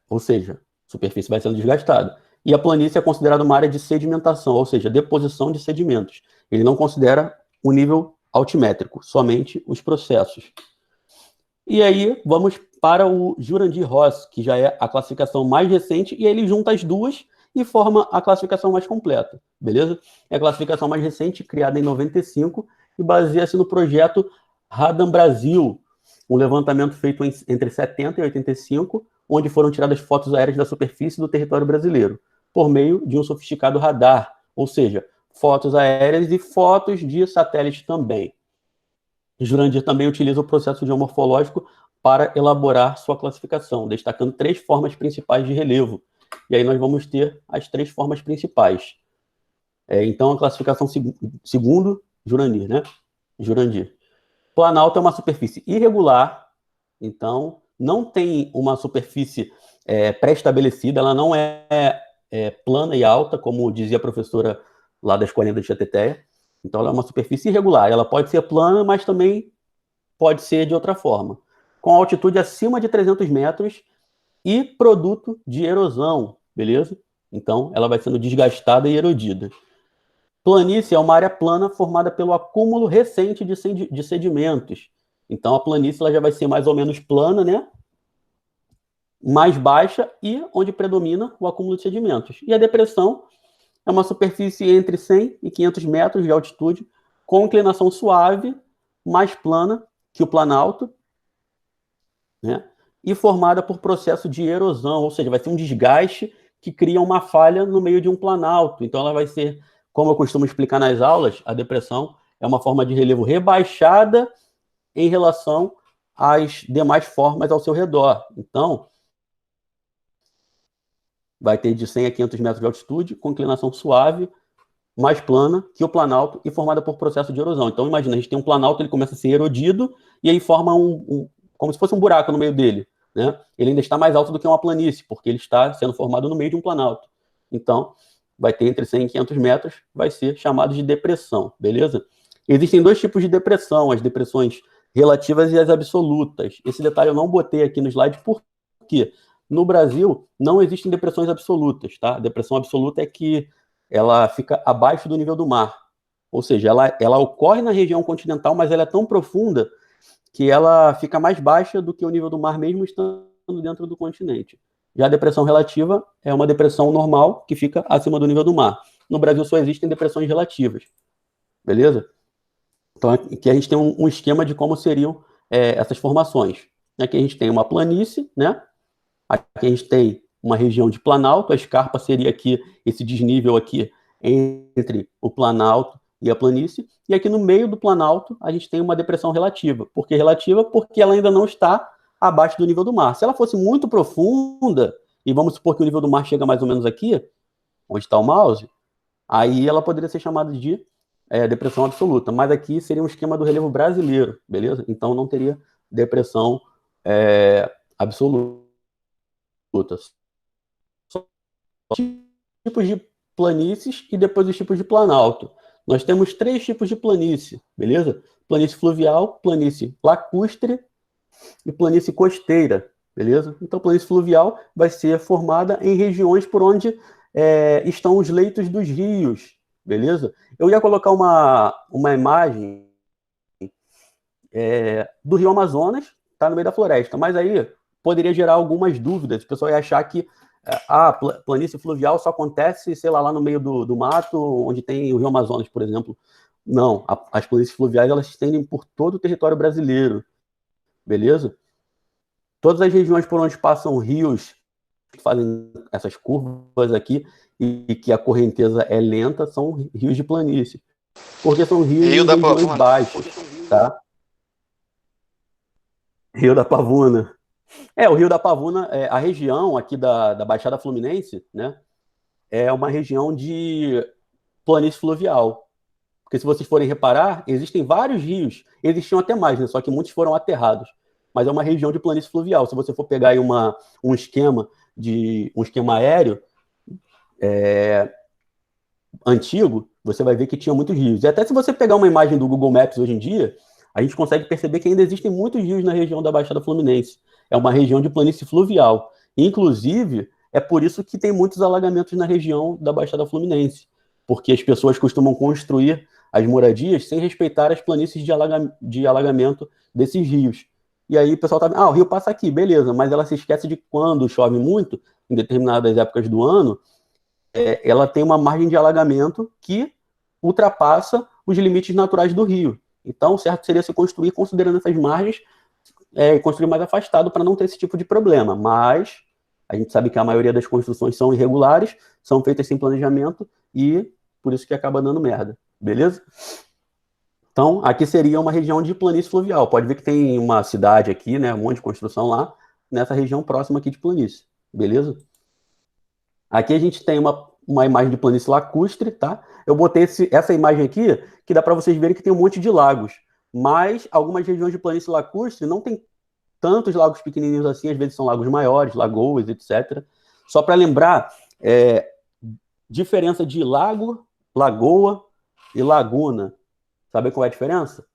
A: ou seja, a superfície vai sendo desgastada. E a planície é considerada uma área de sedimentação, ou seja, deposição de sedimentos. Ele não considera o nível altimétrico, somente os processos. E aí, vamos para o Jurandir Rossi, que já é a classificação mais recente, e ele junta as duas e forma a classificação mais completa, beleza? É a classificação mais recente, criada em 95, e baseia-se no projeto Radam Brasil, um levantamento feito entre 70 e 85, onde foram tiradas fotos aéreas da superfície do território brasileiro, por meio de um sofisticado radar, ou seja, fotos aéreas e fotos de satélite também. Jurandir também utiliza o processo geomorfológico para elaborar sua classificação, destacando 3 formas principais de relevo. E aí nós vamos ter as 3 formas principais. Então, a classificação segundo Jurandir, né? Jurandir. Planalto é uma superfície irregular, então não tem uma superfície pré-estabelecida, ela não é plana e alta, como dizia a professora lá da escolinha da Tia Teteia. Então, ela é uma superfície irregular. Ela pode ser plana, mas também pode ser de outra forma. Com altitude acima de 300 metros e produto de erosão, beleza? Então, ela vai sendo desgastada e erodida. Planície é uma área plana formada pelo acúmulo recente de sedimentos. Então, a planície ela já vai ser mais ou menos plana, né? Mais baixa e onde predomina o acúmulo de sedimentos. E a depressão é uma superfície entre 100 e 500 metros de altitude, com inclinação suave, mais plana que o planalto, né? E formada por processo de erosão, ou seja, vai ser um desgaste que cria uma falha no meio de um planalto. Então, ela vai ser, como eu costumo explicar nas aulas, a depressão é uma forma de relevo rebaixada em relação às demais formas ao seu redor. Então, vai ter de 100 a 500 metros de altitude, com inclinação suave, mais plana que o planalto e formada por processo de erosão. Então, imagina, a gente tem um planalto, ele começa a ser erodido e aí forma como se fosse um buraco no meio dele, né? Ele ainda está mais alto do que uma planície, porque ele está sendo formado no meio de um planalto. Então, vai ter entre 100 e 500 metros, vai ser chamado de depressão, beleza? Existem dois tipos de depressão, as depressões relativas e as absolutas. Esse detalhe eu não botei aqui no slide, por quê? No Brasil, não existem depressões absolutas, tá? A depressão absoluta é que ela fica abaixo do nível do mar. Ou seja, ela ocorre na região continental, mas ela é tão profunda que ela fica mais baixa do que o nível do mar, mesmo estando dentro do continente. Já a depressão relativa é uma depressão normal que fica acima do nível do mar. No Brasil só existem depressões relativas, beleza? Então aqui a gente tem um esquema de como seriam essas formações. Aqui a gente tem uma planície, né? Aqui a gente tem uma região de planalto, a escarpa seria aqui, esse desnível aqui entre o planalto e a planície, e aqui no meio do planalto a gente tem uma depressão relativa. Por que relativa? Porque ela ainda não está abaixo do nível do mar. Se ela fosse muito profunda, e vamos supor que o nível do mar chega mais ou menos aqui, onde está o mouse, aí ela poderia ser chamada de depressão absoluta, mas aqui seria um esquema do relevo brasileiro, beleza? Então não teria depressão absoluta. Só tipos de planícies e depois os tipos de planalto. Nós temos 3 tipos de planície, beleza? Planície fluvial, planície lacustre e planície costeira, beleza? Então, planície fluvial vai ser formada em regiões por onde estão os leitos dos rios, beleza? Eu ia colocar uma imagem do Rio Amazonas, tá no meio da floresta, mas aí poderia gerar algumas dúvidas. O pessoal ia achar que a planície fluvial só acontece, sei lá no meio do mato, onde tem o Rio Amazonas, por exemplo. Não, as planícies fluviais elas se estendem por todo o território brasileiro, beleza? Todas as regiões por onde passam rios que fazem essas curvas aqui e que a correnteza é lenta são rios de planície, porque são rios
B: Rio
A: em
B: da
A: regiões
B: Pavuna.
A: baixas, tá? Rio da Pavuna. O Rio da Pavuna, a região aqui da Baixada Fluminense, né, é uma região de planície fluvial. Porque se vocês forem reparar, existem vários rios, existiam até mais, né, só que muitos foram aterrados. Mas é uma região de planície fluvial. Se você for pegar aí um esquema aéreo antigo, você vai ver que tinha muitos rios. E até se você pegar uma imagem do Google Maps hoje em dia, a gente consegue perceber que ainda existem muitos rios na região da Baixada Fluminense. É uma região de planície fluvial. Inclusive, é por isso que tem muitos alagamentos na região da Baixada Fluminense, porque as pessoas costumam construir as moradias sem respeitar as planícies de alagamento desses rios. E aí o pessoal tá, o rio passa aqui, beleza, mas ela se esquece de quando chove muito, em determinadas épocas do ano, ela tem uma margem de alagamento que ultrapassa os limites naturais do rio. Então, o certo seria se construir considerando essas margens, construir mais afastado para não ter esse tipo de problema. Mas a gente sabe que a maioria das construções são irregulares, são feitas sem planejamento e por isso que acaba dando merda. Beleza? Então, aqui seria uma região de planície fluvial. Pode ver que tem uma cidade aqui, né, um monte de construção lá, nessa região próxima aqui de planície. Beleza? Aqui a gente tem uma imagem de planície lacustre, tá? Eu botei essa imagem aqui, que dá para vocês verem que tem um monte de lagos. Mas algumas regiões de planície lacustre não tem tantos lagos pequenininhos assim, às vezes são lagos maiores, lagoas, etc. Só para lembrar, diferença de lago, lagoa e laguna. Sabe qual é a diferença?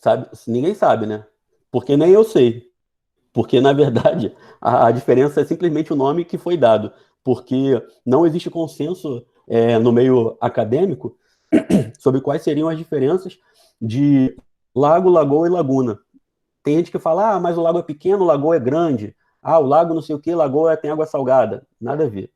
A: Sabe? Ninguém sabe, né? Porque nem eu sei. Porque, na verdade, a diferença é simplesmente o nome que foi dado. Porque não existe consenso no meio acadêmico sobre quais seriam as diferenças de lago, lagoa e laguna. Tem gente que fala, mas o lago é pequeno, o lagoa é grande. O lago não sei o que, lagoa tem água salgada. Nada a ver.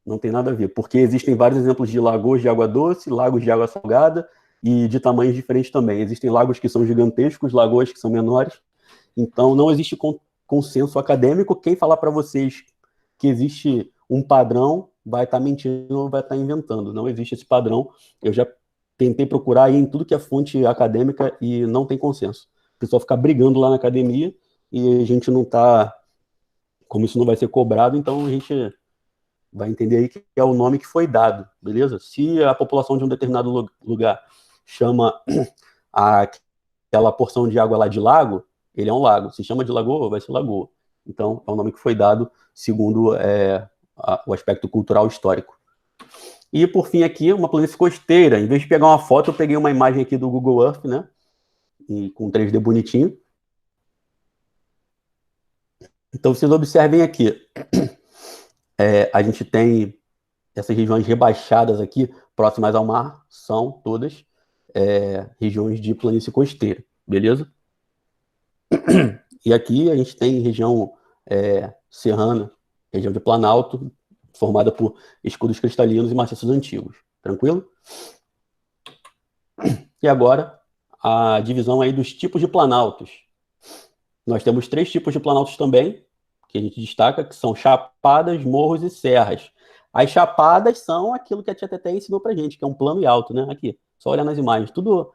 A: Não tem nada a ver, porque existem vários exemplos de lagoas de água doce, lagos de água salgada e de tamanhos diferentes também. Existem lagos que são gigantescos, lagoas que são menores. Então, não existe consenso acadêmico. Quem falar para vocês que existe um padrão vai estar mentindo ou vai estar inventando. Não existe esse padrão. Eu já tentei procurar aí em tudo que é fonte acadêmica e não tem consenso. O pessoal fica brigando lá na academia e a gente não está... Como isso não vai ser cobrado, então a gente vai entender aí que é o nome que foi dado, beleza? Se a população de um determinado lugar chama aquela porção de água lá de lago, ele é um lago. Se chama de lagoa, vai ser lagoa. Então, é o nome que foi dado segundo o aspecto cultural histórico. E, por fim, aqui, uma planície costeira. Em vez de pegar uma foto, eu peguei uma imagem aqui do Google Earth, né? E com 3D bonitinho. Então, vocês observem aqui. A gente tem essas regiões rebaixadas aqui, próximas ao mar, são todas regiões de planície costeira, beleza? E aqui a gente tem região serrana, região de planalto, formada por escudos cristalinos e maciços antigos. Tranquilo? E agora, a divisão aí dos tipos de planaltos. Nós temos 3 tipos de planaltos também, que a gente destaca, que são chapadas, morros e serras. As chapadas são aquilo que a tia Teté ensinou pra gente, que é um plano e alto, né? Aqui, só olhar nas imagens, tudo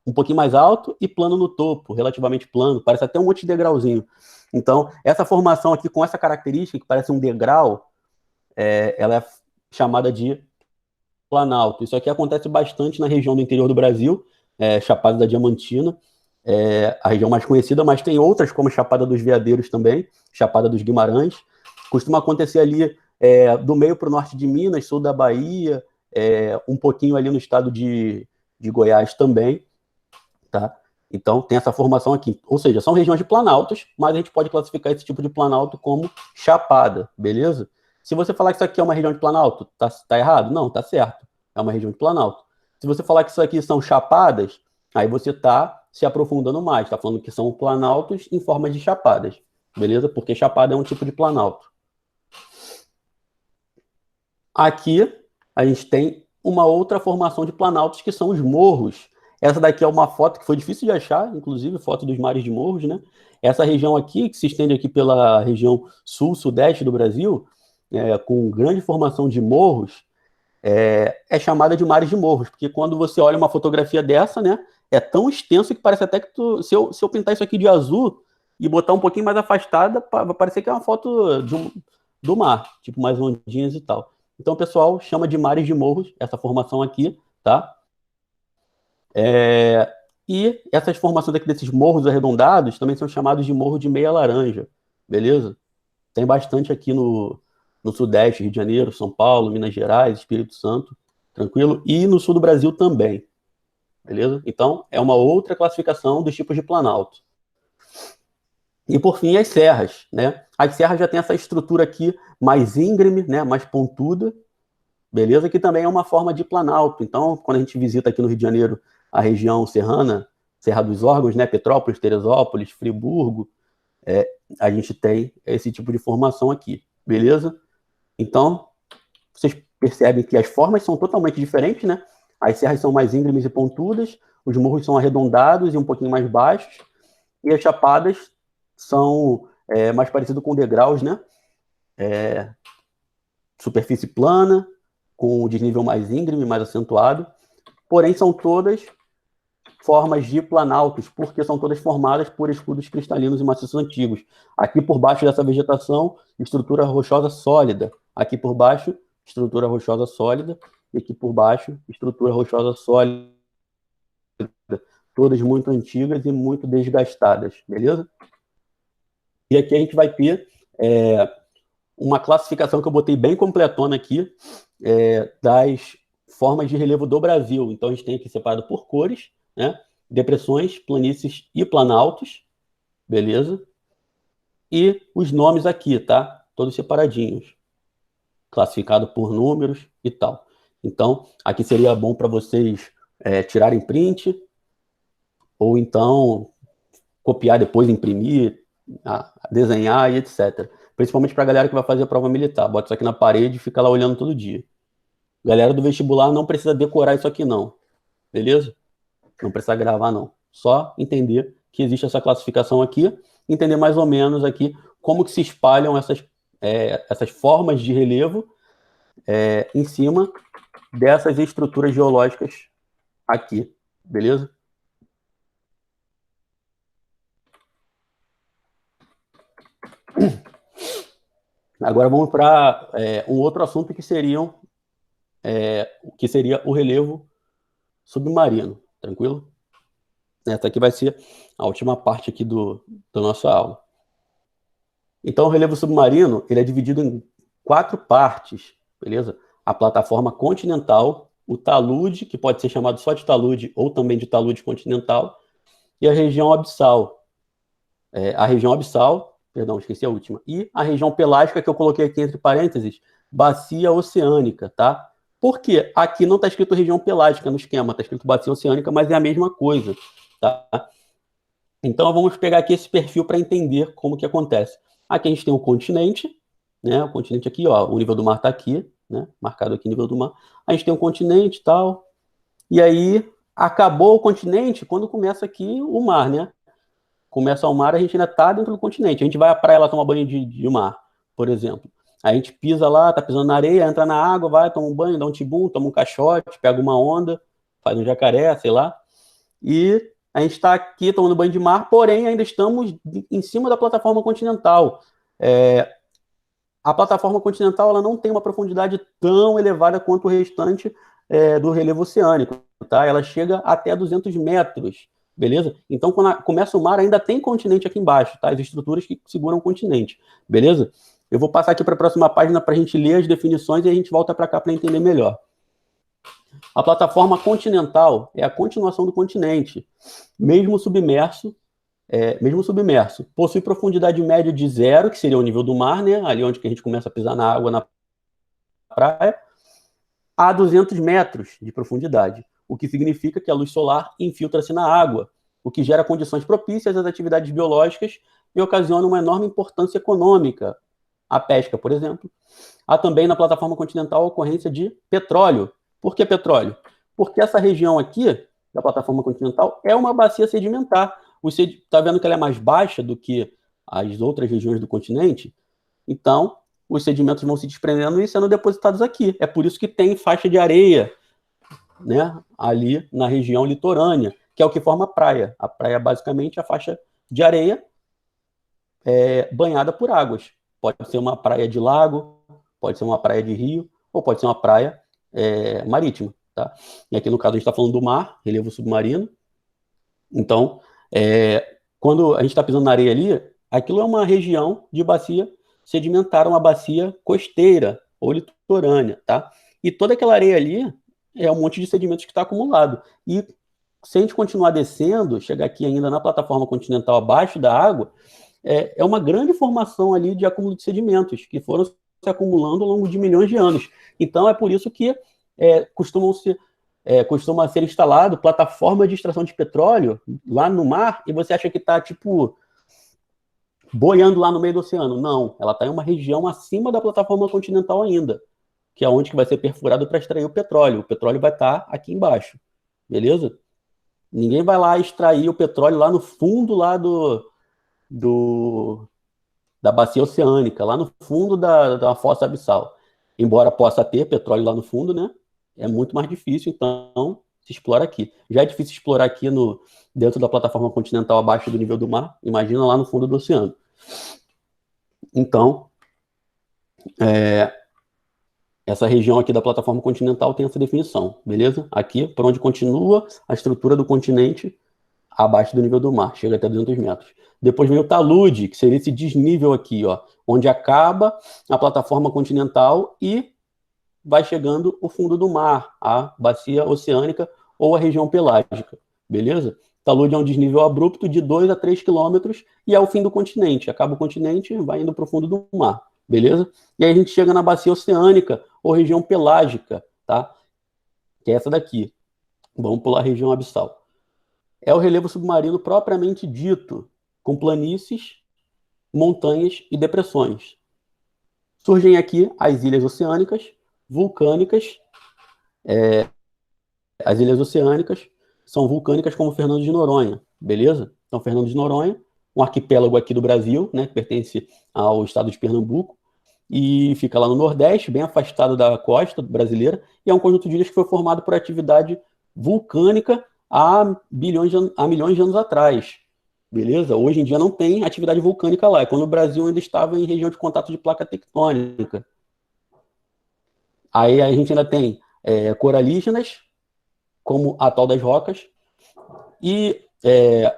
A: um pouquinho mais alto e plano no topo, relativamente plano, parece até um monte de degrauzinho. Então, essa formação aqui com essa característica, que parece um degrau, ela é chamada de planalto. Isso aqui acontece bastante na região do interior do Brasil, Chapada da Diamantina, a região mais conhecida, mas tem outras, como Chapada dos Veadeiros também, Chapada dos Guimarães. Costuma acontecer ali do meio para o norte de Minas, sul da Bahia, um pouquinho ali no estado de Goiás também, tá? Então, tem essa formação aqui. Ou seja, são regiões de planaltos, mas a gente pode classificar esse tipo de planalto como chapada, beleza? Se você falar que isso aqui é uma região de planalto, tá errado? Não, tá certo. É uma região de planalto. Se você falar que isso aqui são chapadas, aí você tá se aprofundando mais. Tá falando que são planaltos em forma de chapadas, beleza? Porque chapada é um tipo de planalto. Aqui, a gente tem uma outra formação de planaltos, que são os morros. Essa daqui é uma foto que foi difícil de achar, inclusive, foto dos mares de morros, né? Essa região aqui, que se estende aqui pela região sul-sudeste do Brasil, com grande formação de morros, é chamada de mares de morros, porque quando você olha uma fotografia dessa, né, é tão extenso que parece até que se eu pintar isso aqui de azul e botar um pouquinho mais afastada, vai parecer que é uma foto do mar, tipo mais ondinhas e tal. Então o pessoal chama de mares de morros, essa formação aqui, tá? E essas formações aqui desses morros arredondados também são chamados de morro de meia laranja, beleza? Tem bastante aqui no Sudeste, Rio de Janeiro, São Paulo, Minas Gerais, Espírito Santo, tranquilo? E no sul do Brasil também, beleza? Então, é uma outra classificação dos tipos de planalto. E, por fim, as serras, né? As serras já tem essa estrutura aqui mais íngreme, né? Mais pontuda, beleza? Que também é uma forma de planalto. Então, quando a gente visita aqui no Rio de Janeiro a região serrana, Serra dos Órgãos, né? Petrópolis, Teresópolis, Friburgo, a gente tem esse tipo de formação aqui, beleza? Então, vocês percebem que as formas são totalmente diferentes, né? As serras são mais íngremes e pontudas, os morros são arredondados e um pouquinho mais baixos, e as chapadas são mais parecidas com degraus, né? Superfície plana, com o desnível mais íngreme, mais acentuado, porém são todas formas de planaltos, porque são todas formadas por escudos cristalinos e maciços antigos. Aqui por baixo dessa vegetação, estrutura rochosa sólida. Aqui por baixo, estrutura rochosa sólida. E aqui por baixo, estrutura rochosa sólida. Todas muito antigas e muito desgastadas, beleza? E aqui a gente vai ter uma classificação que eu botei bem completona aqui, das formas de relevo do Brasil. Então a gente tem aqui separado por cores, né? depressões, planícies e planaltos, beleza? E os nomes aqui, tá? Todos separadinhos, classificado por números e tal. Então, aqui seria bom para vocês tirarem print, ou então copiar depois, imprimir, desenhar e etc. Principalmente para a galera que vai fazer a prova militar. Bota isso aqui na parede e fica lá olhando todo dia. Galera do vestibular não precisa decorar isso aqui não, beleza? Não precisa gravar não. Só entender que existe essa classificação aqui, entender mais ou menos aqui como que se espalham essas formas de relevo em cima dessas estruturas geológicas aqui, beleza? Agora vamos para um outro assunto que seria o relevo submarino, tranquilo? Essa aqui vai ser a última parte aqui da nossa aula. Então, o relevo submarino ele é dividido em 4 partes, beleza? A plataforma continental, o talude, que pode ser chamado só de talude ou também de talude continental, e a região abissal. A região abissal, perdão, esqueci a última, e a região pelágica, que eu coloquei aqui entre parênteses, bacia oceânica, tá? Por quê? Aqui não está escrito região pelágica no esquema, está escrito bacia oceânica, mas é a mesma coisa, tá? Então, vamos pegar aqui esse perfil para entender como que acontece. Aqui a gente tem o continente, né? O continente aqui, ó, o nível do mar está aqui, né? Marcado aqui o nível do mar. A gente tem o continente e tal. E aí, acabou o continente quando começa aqui o mar, né? Começa o mar, a gente ainda está dentro do continente. A gente vai à praia lá tomar banho de mar, por exemplo. A gente pisa lá, tá pisando na areia, entra na água, vai, toma um banho, dá um tibum, toma um caixote, pega uma onda, faz um jacaré, sei lá. E a gente está aqui tomando banho de mar, porém ainda estamos em cima da plataforma continental. A plataforma continental ela não tem uma profundidade tão elevada quanto o restante do relevo oceânico, tá? Ela chega até 200 metros, beleza? Então, quando começa o mar, ainda tem continente aqui embaixo, tá? As estruturas que seguram o continente, beleza? Eu vou passar aqui para a próxima página para a gente ler as definições e a gente volta para cá para entender melhor. A plataforma continental é a continuação do continente, mesmo submerso, possui profundidade média de 0, que seria o nível do mar, né? Ali onde que a gente começa a pisar na água na praia, a 200 metros de profundidade, o que significa que a luz solar infiltra-se na água, o que gera condições propícias às atividades biológicas e ocasiona uma enorme importância econômica, a pesca, por exemplo. Há também na plataforma continental a ocorrência de petróleo. Por que petróleo? Porque essa região aqui, da plataforma continental, é uma bacia sedimentar. Está vendo que ela é mais baixa do que as outras regiões do continente? Então, os sedimentos vão se desprendendo e sendo depositados aqui. É por isso que tem faixa de areia, né, ali na região litorânea, que é o que forma a praia. A praia, basicamente, é a faixa de areia banhada por águas. Pode ser uma praia de lago, pode ser uma praia de rio, ou pode ser uma praia marítima, tá? E aqui, no caso, a gente está falando do mar, relevo submarino. Então, quando a gente está pisando na areia ali, aquilo é uma região de bacia sedimentar, uma bacia costeira ou litorânea, tá? E toda aquela areia ali é um monte de sedimentos que está acumulado. E se a gente continuar descendo, chegar aqui ainda na plataforma continental abaixo da água, é uma grande formação ali de acúmulo de sedimentos que foram se acumulando ao longo de milhões de anos. Então, é por isso que costuma ser instalado plataforma de extração de petróleo lá no mar e você acha que está, tipo, boiando lá no meio do oceano. Não, ela está em uma região acima da plataforma continental ainda, que é onde que vai ser perfurado para extrair o petróleo. O petróleo vai estar aqui embaixo, beleza? Ninguém vai lá extrair o petróleo lá no fundo lá da bacia oceânica, lá no fundo da fossa abissal. Embora possa ter petróleo lá no fundo, né? É muito mais difícil, então se explora aqui. Já é difícil explorar aqui dentro da plataforma continental abaixo do nível do mar, imagina lá no fundo do oceano. Então, essa região aqui da plataforma continental tem essa definição, beleza? Aqui, por onde continua a estrutura do continente abaixo do nível do mar, chega até 200 metros. Depois vem o talude, que seria esse desnível aqui, ó, onde acaba a plataforma continental e vai chegando o fundo do mar, a bacia oceânica ou a região pelágica, beleza? talude é um desnível abrupto de 2 a 3 quilômetros e é o fim do continente. Acaba o continente, vai indo para o fundo do mar, beleza? E aí a gente chega na bacia oceânica ou região pelágica, tá? Que é essa daqui. Vamos pular a região abissal. É o relevo submarino propriamente dito, com planícies, montanhas e depressões. Surgem aqui as ilhas oceânicas, vulcânicas. As ilhas oceânicas são vulcânicas como Fernando de Noronha, beleza? Então, Fernando de Noronha, um arquipélago aqui do Brasil, né, que pertence ao estado de Pernambuco, e fica lá no Nordeste, bem afastado da costa brasileira, e é um conjunto de ilhas que foi formado por atividade vulcânica há milhões de anos atrás, beleza? Hoje em dia não tem atividade vulcânica lá, é quando o Brasil ainda estava em região de contato de placa tectônica. Aí a gente ainda tem coralígenas, como Atol das Rocas, e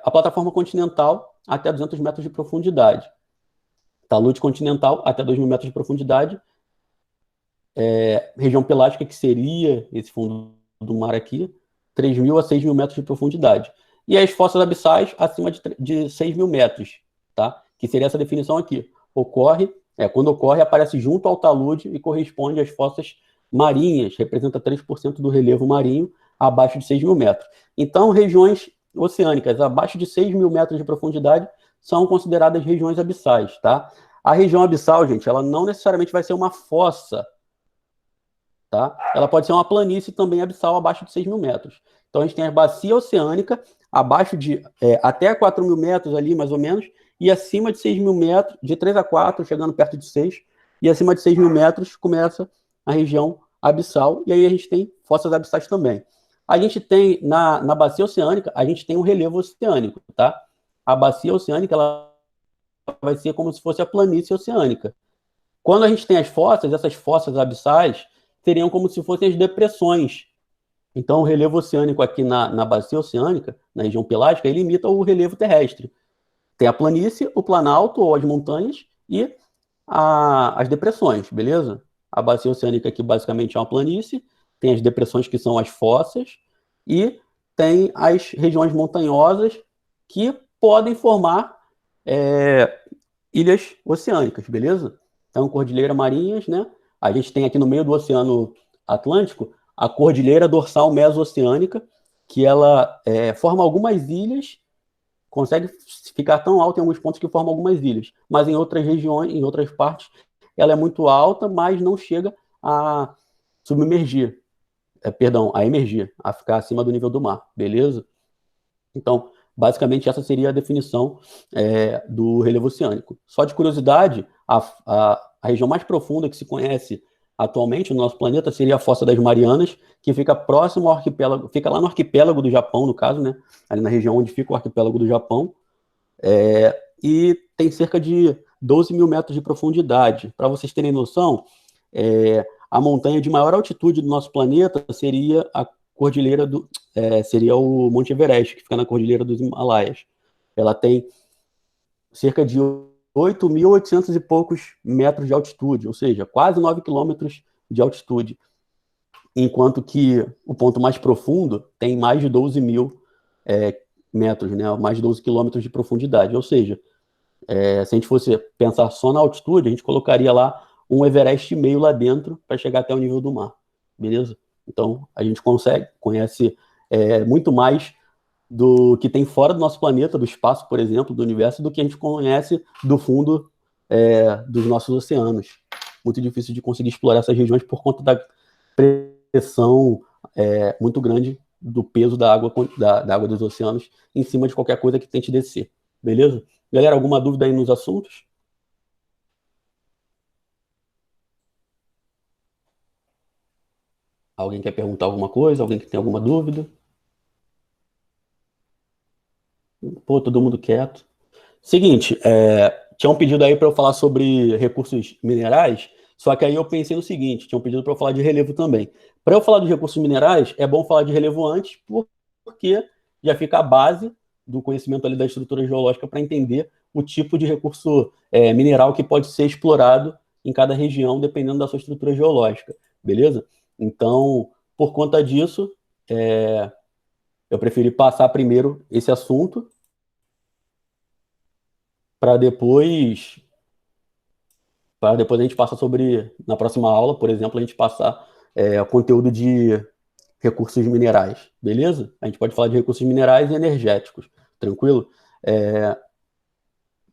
A: a plataforma continental até 200 metros de profundidade. Talude continental até 2.000 metros de profundidade. Região pelágica, que seria esse fundo do mar aqui, 3.000 a 6.000 metros de profundidade. E as fossas abissais acima de 6.000 metros, tá? Que seria essa definição aqui. Quando ocorre, aparece junto ao talude e corresponde às fossas marinhas, representa 3% do relevo marinho abaixo de 6.000 metros. Então, regiões oceânicas abaixo de 6.000 metros de profundidade são consideradas regiões abissais, tá? A região abissal, gente, ela não necessariamente vai ser uma fossa, tá? Ela pode ser uma planície também abissal abaixo de 6.000 metros. Então, a gente tem a bacia oceânica abaixo de até 4.000 metros ali, mais ou menos, e acima de 6.000 metros, de 3 a 4, chegando perto de 6, e acima de 6.000 metros começa a região abissal, e aí a gente tem fossas abissais também. A gente tem, na bacia oceânica, a gente tem um relevo oceânico, tá? A bacia oceânica, ela vai ser como se fosse a planície oceânica. Quando a gente tem as fossas, essas fossas abissais seriam como se fossem as depressões. Então, o relevo oceânico aqui na bacia oceânica, na região pelágica, ele imita o relevo terrestre. Tem a planície, o planalto ou as montanhas e as depressões, beleza? A bacia oceânica aqui basicamente é uma planície, tem as depressões que são as fossas e tem as regiões montanhosas que podem formar ilhas oceânicas, beleza? Então, cordilheira marinhas, né? A gente tem aqui no meio do Oceano Atlântico a cordilheira dorsal meso-oceânica, que ela forma algumas ilhas, consegue ficar tão alta em alguns pontos que forma algumas ilhas, mas em outras regiões, em outras partes, ela é muito alta, mas não chega a submergir, a emergir, a ficar acima do nível do mar, beleza? Então, basicamente, essa seria a definição do relevo oceânico. Só de curiosidade, a região mais profunda que se conhece atualmente no nosso planeta seria a Fossa das Marianas, que fica próximo ao arquipélago, fica lá no arquipélago do Japão, no caso, né? Ali na região onde fica o arquipélago do Japão, e tem cerca de 12.000 metros de profundidade. Para vocês terem noção, a montanha de maior altitude do nosso planeta seria a cordilheira seria o Monte Everest, que fica na cordilheira dos Himalaias. Ela tem cerca de 8.800 e poucos metros de altitude, ou seja, quase 9 quilômetros de altitude, enquanto que o ponto mais profundo tem mais de 12.000 metros, né? Mais de 12 quilômetros de profundidade, ou seja, se a gente fosse pensar só na altitude, a gente colocaria lá um Everest e meio lá dentro para chegar até o nível do mar, beleza? Então, a gente conhece muito mais do que tem fora do nosso planeta, do espaço, por exemplo, do universo, do que a gente conhece do fundo dos nossos oceanos. Muito difícil de conseguir explorar essas regiões por conta da pressão muito grande do peso da água, da água dos oceanos em cima de qualquer coisa que tente descer. Beleza? Galera, alguma dúvida aí nos assuntos? Alguém quer perguntar alguma coisa? Alguém que tem alguma dúvida? Pô, todo mundo quieto. Seguinte, tinha um pedido aí para eu falar sobre recursos minerais, só que aí eu pensei no seguinte, tinha um pedido para eu falar de relevo também. Para eu falar dos recursos minerais, é bom falar de relevo antes, porque já fica a base do conhecimento ali da estrutura geológica para entender o tipo de recurso mineral que pode ser explorado em cada região, dependendo da sua estrutura geológica, beleza? Então, por conta disso, eu preferi passar primeiro esse assunto para depois a gente passar sobre, na próxima aula, por exemplo, a gente passar o conteúdo de recursos minerais, beleza? A gente pode falar de recursos minerais e energéticos, tranquilo?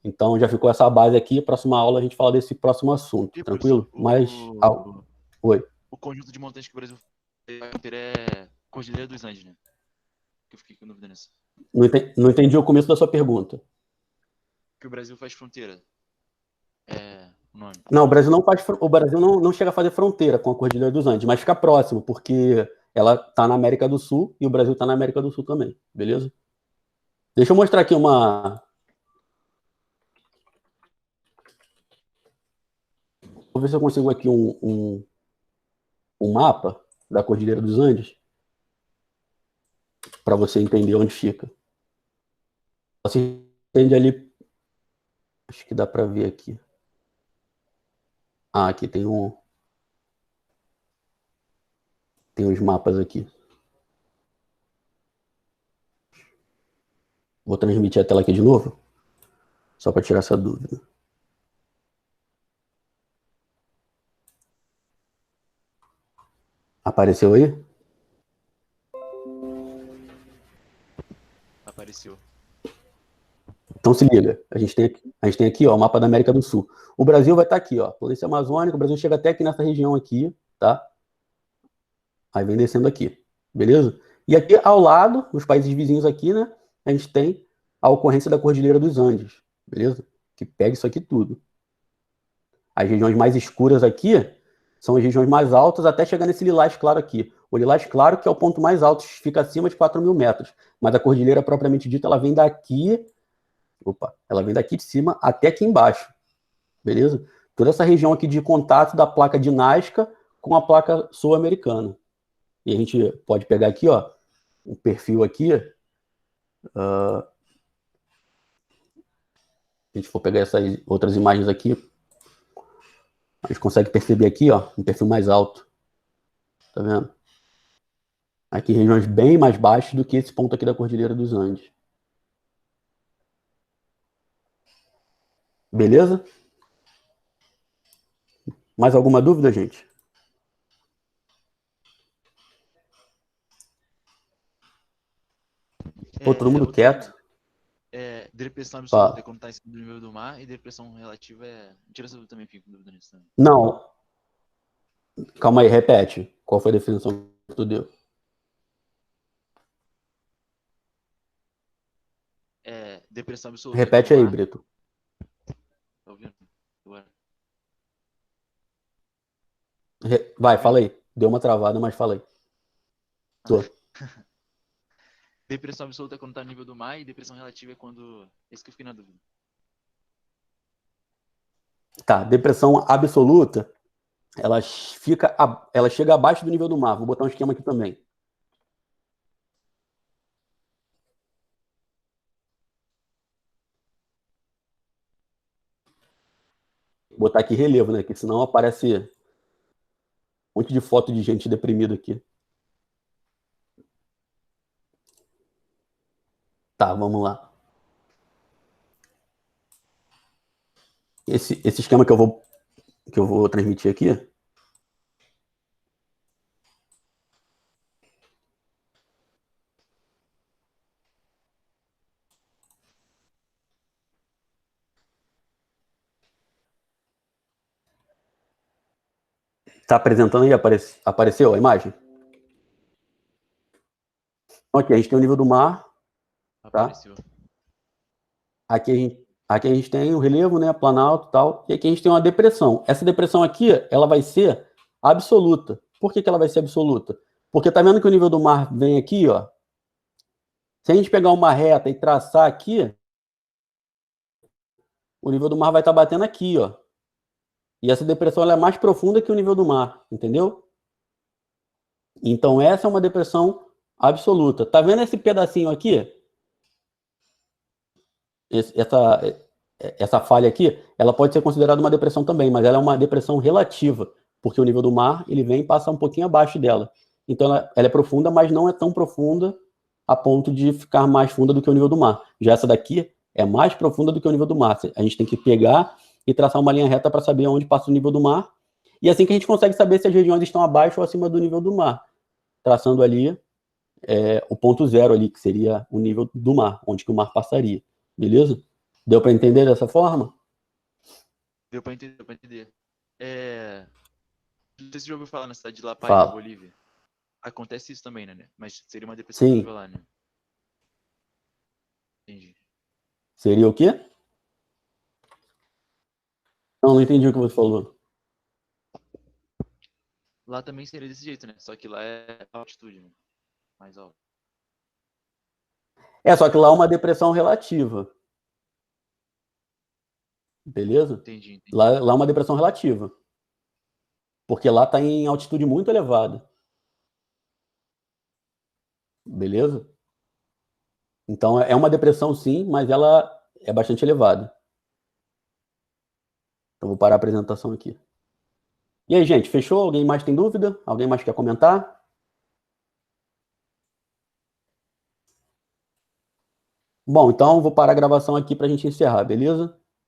A: Então já ficou essa base aqui, próxima aula a gente fala desse próximo assunto,
C: E,
A: tranquilo?
C: professor,
A: Mas, oi.
C: O conjunto de montanhas que o Brasil vai ter é Cordilheira dos Andes, né? Que eu fiquei com dúvida nisso.
A: Não entendi o começo da sua pergunta.
C: Que o Brasil faz fronteira. O nome.
A: Não, o Brasil não chega a fazer fronteira com a Cordilheira dos Andes, mas fica próximo, porque ela está na América do Sul e o Brasil está na América do Sul também, beleza? Deixa eu mostrar aqui uma... Vou ver se eu consigo aqui um mapa da Cordilheira dos Andes para você entender onde fica. Você entende ali... Acho que dá para ver aqui. Ah, aqui tem uns mapas aqui. Vou transmitir a tela aqui de novo, só para tirar essa dúvida. Apareceu aí?
C: Apareceu.
A: Então se liga, a gente tem aqui, ó, o mapa da América do Sul. O Brasil vai estar aqui, ó, planície amazônica, o Brasil chega até aqui nessa região aqui, tá? Aí vem descendo aqui, beleza? E aqui ao lado, os países vizinhos aqui, né, a gente tem a ocorrência da Cordilheira dos Andes, beleza? Que pega isso aqui tudo. As regiões mais escuras aqui são as regiões mais altas até chegar nesse lilás claro aqui. O lilás claro que é o ponto mais alto, fica acima de 4.000 metros. Mas a cordilheira propriamente dita, ela vem daqui... ela vem daqui de cima até aqui embaixo, beleza? Toda essa região aqui de contato da placa de Nazca com a placa sul-americana. E a gente pode pegar aqui, ó, um perfil aqui. A gente for pegar essas outras imagens aqui, a gente consegue perceber aqui, ó, um perfil mais alto. Tá vendo? Aqui regiões bem mais baixas do que esse ponto aqui da Cordilheira dos Andes. Beleza? Mais alguma dúvida, gente? Pô, todo mundo quieto.
C: Depressão absoluta é quando tá em cima do nível do mar, e depressão relativa é... Tira essa dúvida também, fico com dúvida nisso também.
A: Não. Calma aí, repete. Qual foi a definição que tu deu?
C: Depressão absoluta.
A: Repete aí, Brito.
C: Tá ouvindo? Agora.
A: Vai, fala aí. Deu uma travada, mas fala aí. Tô.
C: Depressão absoluta é quando tá no nível do mar, e depressão relativa é quando... Esse que eu fiquei na dúvida.
A: Tá, depressão absoluta, ela chega abaixo do nível do mar. Vou botar um esquema aqui também. Vou botar aqui relevo, né? Que senão aparece um monte de foto de gente deprimida aqui. Tá, vamos lá. Esse esquema que eu vou transmitir aqui. Tá apresentando aí? Apareceu a imagem? Aqui a gente tem o nível do mar. Tá?
C: Apareceu.
A: Aqui a gente tem o relevo, né, planalto e tal, e aqui a gente tem uma depressão. Essa depressão aqui, ela vai ser absoluta. Por que ela vai ser absoluta? Porque tá vendo que o nível do mar vem aqui, ó. Se a gente pegar uma reta e traçar aqui, o nível do mar vai estar batendo aqui, ó. E essa depressão ela é mais profunda que o nível do mar, entendeu? Então essa é uma depressão absoluta. Tá vendo esse pedacinho aqui? Essa falha aqui, ela pode ser considerada uma depressão também, mas ela é uma depressão relativa, porque o nível do mar, ele vem e passa um pouquinho abaixo dela. Então ela é profunda, mas não é tão profunda a ponto de ficar mais funda do que o nível do mar. Já essa daqui é mais profunda do que o nível do mar. A gente tem que pegar e traçar uma linha reta para saber onde passa o nível do mar. E assim que a gente consegue saber se as regiões estão abaixo ou acima do nível do mar. Traçando ali o ponto zero ali, que seria o nível do mar, onde que o mar passaria. Beleza? Deu para entender dessa forma?
C: Deu pra entender, deu pra entender. Não sei se você já ouviu falar na cidade de La Paz,
A: Fala.
C: na Bolívia. Acontece isso também, né? Mas seria uma depressão
A: Sim.
C: lá, né? Entendi.
A: Seria o quê? Não entendi o que você falou.
C: Lá também seria desse jeito, né? Só que lá é altitude, né? Mais alto.
A: Só que lá é uma depressão relativa. Beleza?
C: Entendi.
A: Lá é uma depressão relativa. Porque lá está em altitude muito elevada. Beleza? Então é uma depressão sim, mas ela é bastante elevada. Então vou parar a apresentação aqui. E aí, gente, fechou? Alguém mais tem dúvida? Alguém mais quer comentar? Bom, então vou parar a gravação aqui para a gente encerrar, beleza?